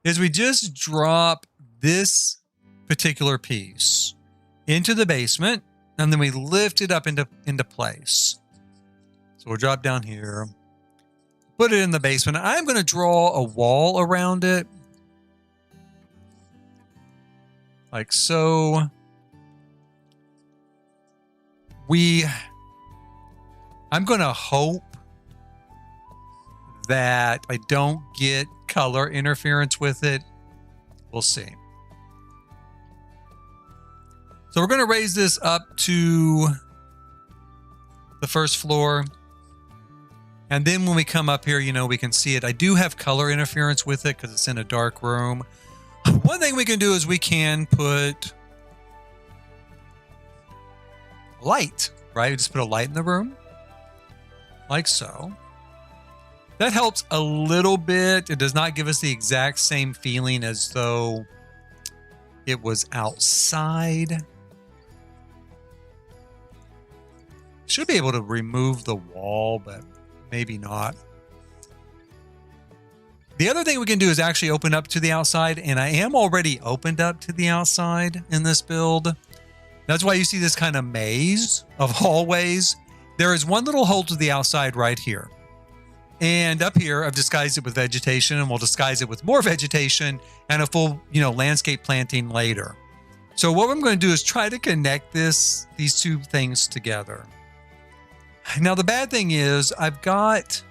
is we just drop this particular piece into the basement, and then we lift it up into place. So we'll drop down here, put it in the basement. I'm going to draw a wall around it, like so. I'm going to hope that I don't get color interference with it. We'll see. So we're going to raise this up to the first floor. And then when we come up here, you know, we can see it. I do have color interference with it because it's in a dark room. One thing we can do is we can put light, right? We just put a light in the room like so. That helps a little bit. It does not give us the exact same feeling as though it was outside. Should be able to remove the wall, but maybe not. The other thing we can do is actually open up to the outside, and I am already opened up to the outside in this build. That's why you see this kind of maze of hallways. There is one little hole to the outside right here. And up here, I've disguised it with vegetation, and we'll disguise it with more vegetation and a full, you know, landscape planting later. So what I'm going to do is try to connect these two things together. Now, the bad thing is I've got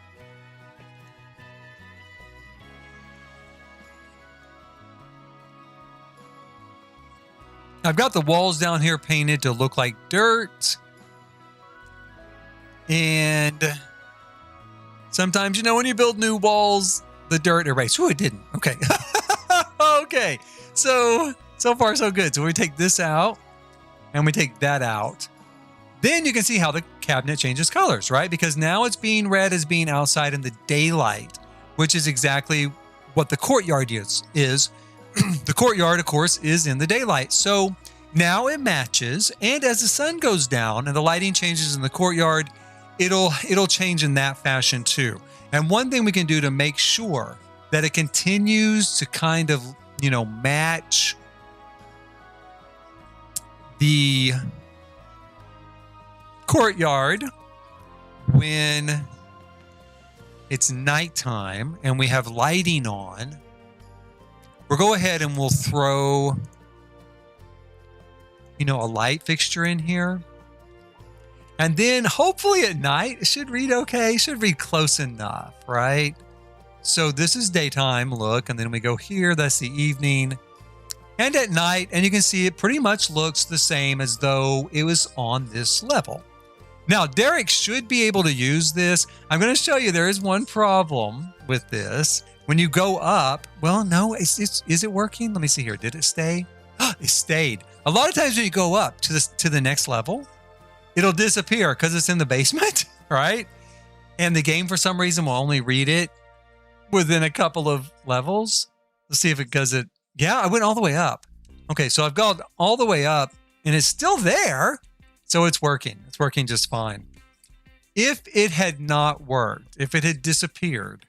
the walls down here painted to look like dirt. And sometimes, you know, when you build new walls, the dirt erases. Ooh, it didn't. Okay. Okay. So far, so good. So we take this out and we take that out. Then you can see how the cabinet changes colors, right? Because now it's being read as being outside in the daylight, which is exactly what the courtyard is. The courtyard, of course, is in the daylight. So now it matches. And as the sun goes down and the lighting changes in the courtyard, it'll change in that fashion too. And one thing we can do to make sure that it continues to kind of, you know, match the courtyard when it's nighttime and we have lighting on, we'll go ahead and we'll throw, you know, a light fixture in here. And then hopefully at night, it should read okay. It should read close enough, right? So this is daytime, look, and then we go here, that's the evening. And at night, and you can see it pretty much looks the same as though it was on this level. Now, Derek should be able to use this. I'm going to show you there is one problem with this. When you go up, well, no, is it working? Let me see here. Did it stay? It stayed. A lot of times when you go up to the next level, it'll disappear because it's in the basement, right? And the game, for some reason, will only read it within a couple of levels. Let's see if it does it. Yeah, I went all the way up. Okay, so I've gone all the way up, and it's still there. So it's working. It's working just fine. If it had not worked, if it had disappeared,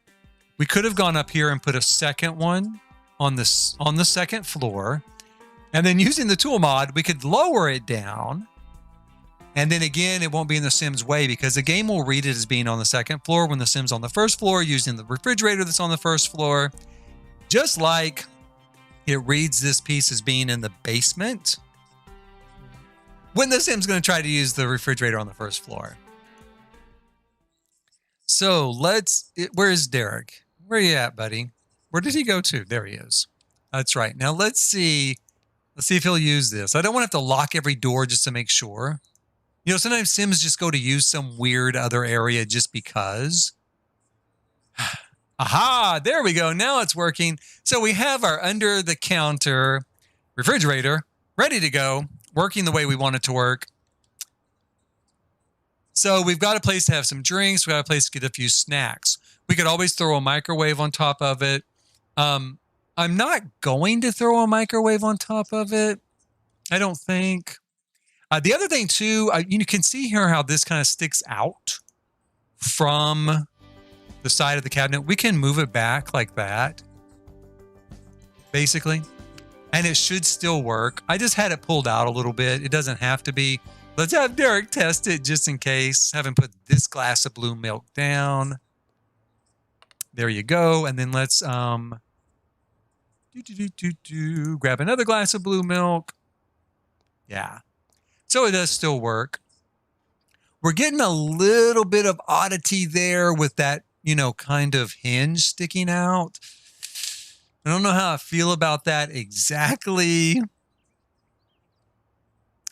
we could have gone up here and put a second one on the second floor. And then using the tool mod, we could lower it down. And then again, it won't be in the Sim's way because the game will read it as being on the second floor when the Sim's on the first floor, using the refrigerator that's on the first floor. Just like it reads this piece as being in the basement when the Sim's going to try to use the refrigerator on the first floor. So where is Derek? Where are you at, buddy? Where did he go to? There he is. That's right. Now let's see if he'll use this. I don't want to have to lock every door just to make sure. You know, sometimes Sims just go to use some weird other area just because. Aha, there we go. Now it's working. So we have our under the counter refrigerator ready to go, working the way we want it to work. So we've got a place to have some drinks. We've got a place to get a few snacks. We could always throw a microwave on top of it. I'm not going to throw a microwave on top of it, I don't think. The other thing too, you can see here how this kind of sticks out from the side of the cabinet. We can move it back like that, basically, and it should still work. I just had it pulled out a little bit. It doesn't have to be. Let's have Derek test it just in case. Have him put this glass of blue milk down. There you go. And then let's grab another glass of blue milk. Yeah. So it does still work. We're getting a little bit of oddity there with that, kind of hinge sticking out. I don't know how I feel about that exactly.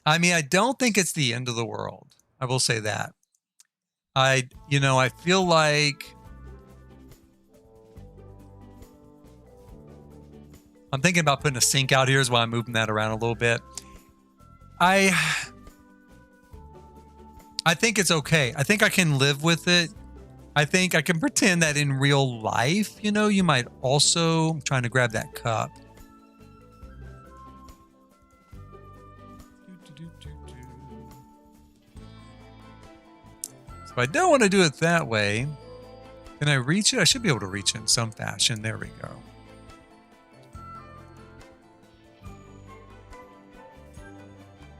I mean, I don't think it's the end of the world. I will say that. I feel like I'm thinking about putting a sink out here is why I'm moving that around a little bit. I think it's okay. I think I can live with it. I think I can pretend that in real life, you might also, I'm trying to grab that cup. So I don't want to do it that way. Can I reach it? I should be able to reach it in some fashion. There we go.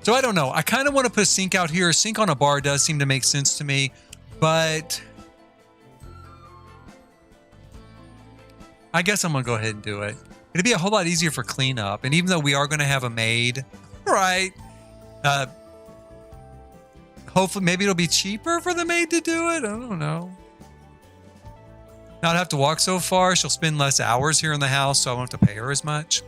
So I don't know. I kind of want to put a sink out here. A sink on a bar does seem to make sense to me, but I guess I'm going to go ahead and do it. It'd be a whole lot easier for cleanup. And even though we are going to have a maid, right? Hopefully, maybe it'll be cheaper for the maid to do it. I don't know. Not have to walk so far. She'll spend less hours here in the house, so I won't have to pay her as much.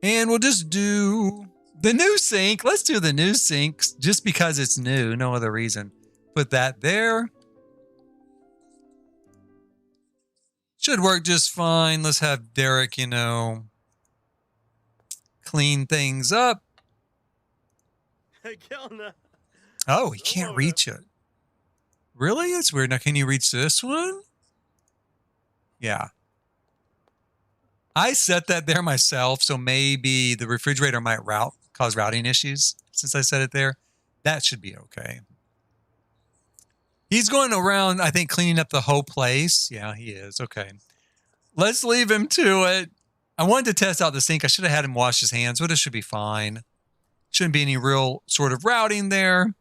And we'll just do the new sink. Let's do the new sink just because it's new. No other reason. Put that there. Should work just fine. Let's have Derek, clean things up. Oh, he can't reach it. Really? It's weird. Now, can you reach this one? Yeah. I set that there myself, so maybe the refrigerator might cause routing issues since I set it there. That should be okay. He's going around, I think, cleaning up the whole place. Yeah, he is. Okay. Let's leave him to it. I wanted to test out the sink. I should have had him wash his hands, but it should be fine. Shouldn't be any real sort of routing there.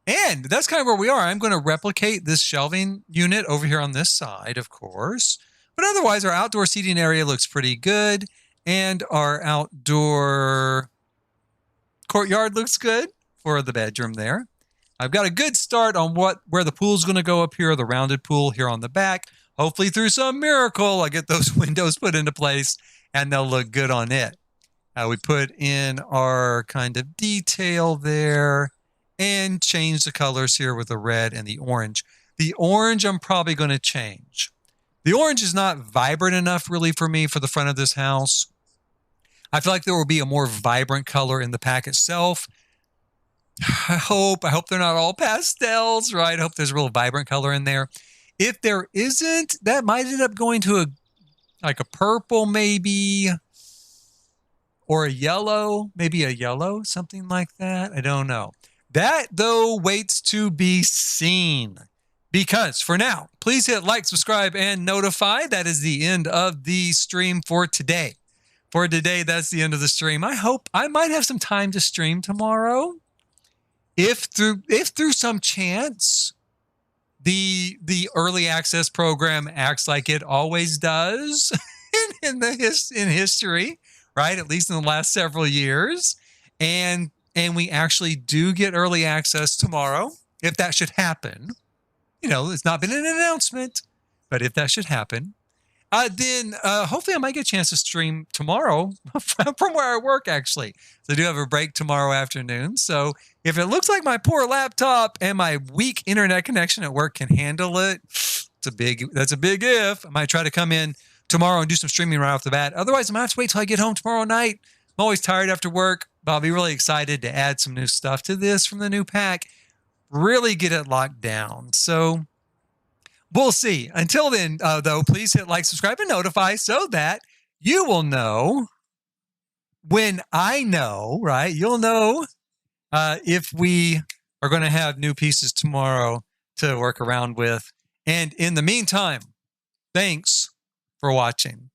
And that's kind of where we are. I'm going to replicate this shelving unit over here on this side, of course. But otherwise, our outdoor seating area looks pretty good. And our outdoor courtyard looks good for the bedroom there. I've got a good start on where the pool's going to go up here, the rounded pool here on the back. Hopefully through some miracle, I get those windows put into place and they'll look good on it. We put in our kind of detail there and change the colors here with the red and the orange. The orange I'm probably going to change. The orange is not vibrant enough really for me for the front of this house. I feel like there will be a more vibrant color in the pack itself. I hope they're not all pastels, right? I hope there's a real vibrant color in there. If there isn't, that might end up going to a purple maybe, or a yellow, maybe a yellow, something like that. I don't know. That, though, waits to be seen. Because for now, please hit like, subscribe, and notify. That is the end of the stream for today. For today, that's the end of the stream. I hope I might have some time to stream tomorrow. If through some chance the early access program acts like it always does in history, right? At least in the last several years, and we actually do get early access tomorrow. If that should happen, it's not been an announcement, but if that should happen, then hopefully I might get a chance to stream tomorrow from where I work, actually. So I do have a break tomorrow afternoon. So if it looks like my poor laptop and my weak internet connection at work can handle it, that's a big if. I might try to come in tomorrow and do some streaming right off the bat. Otherwise, I'm going to have to wait till I get home tomorrow night. I'm always tired after work, but I'll be really excited to add some new stuff to this from the new pack. Really get it locked down. So we'll see. Until then, though, please hit like, subscribe, and notify so that you will know when I know, right? You'll know if we are going to have new pieces tomorrow to work around with. And in the meantime, thanks for watching.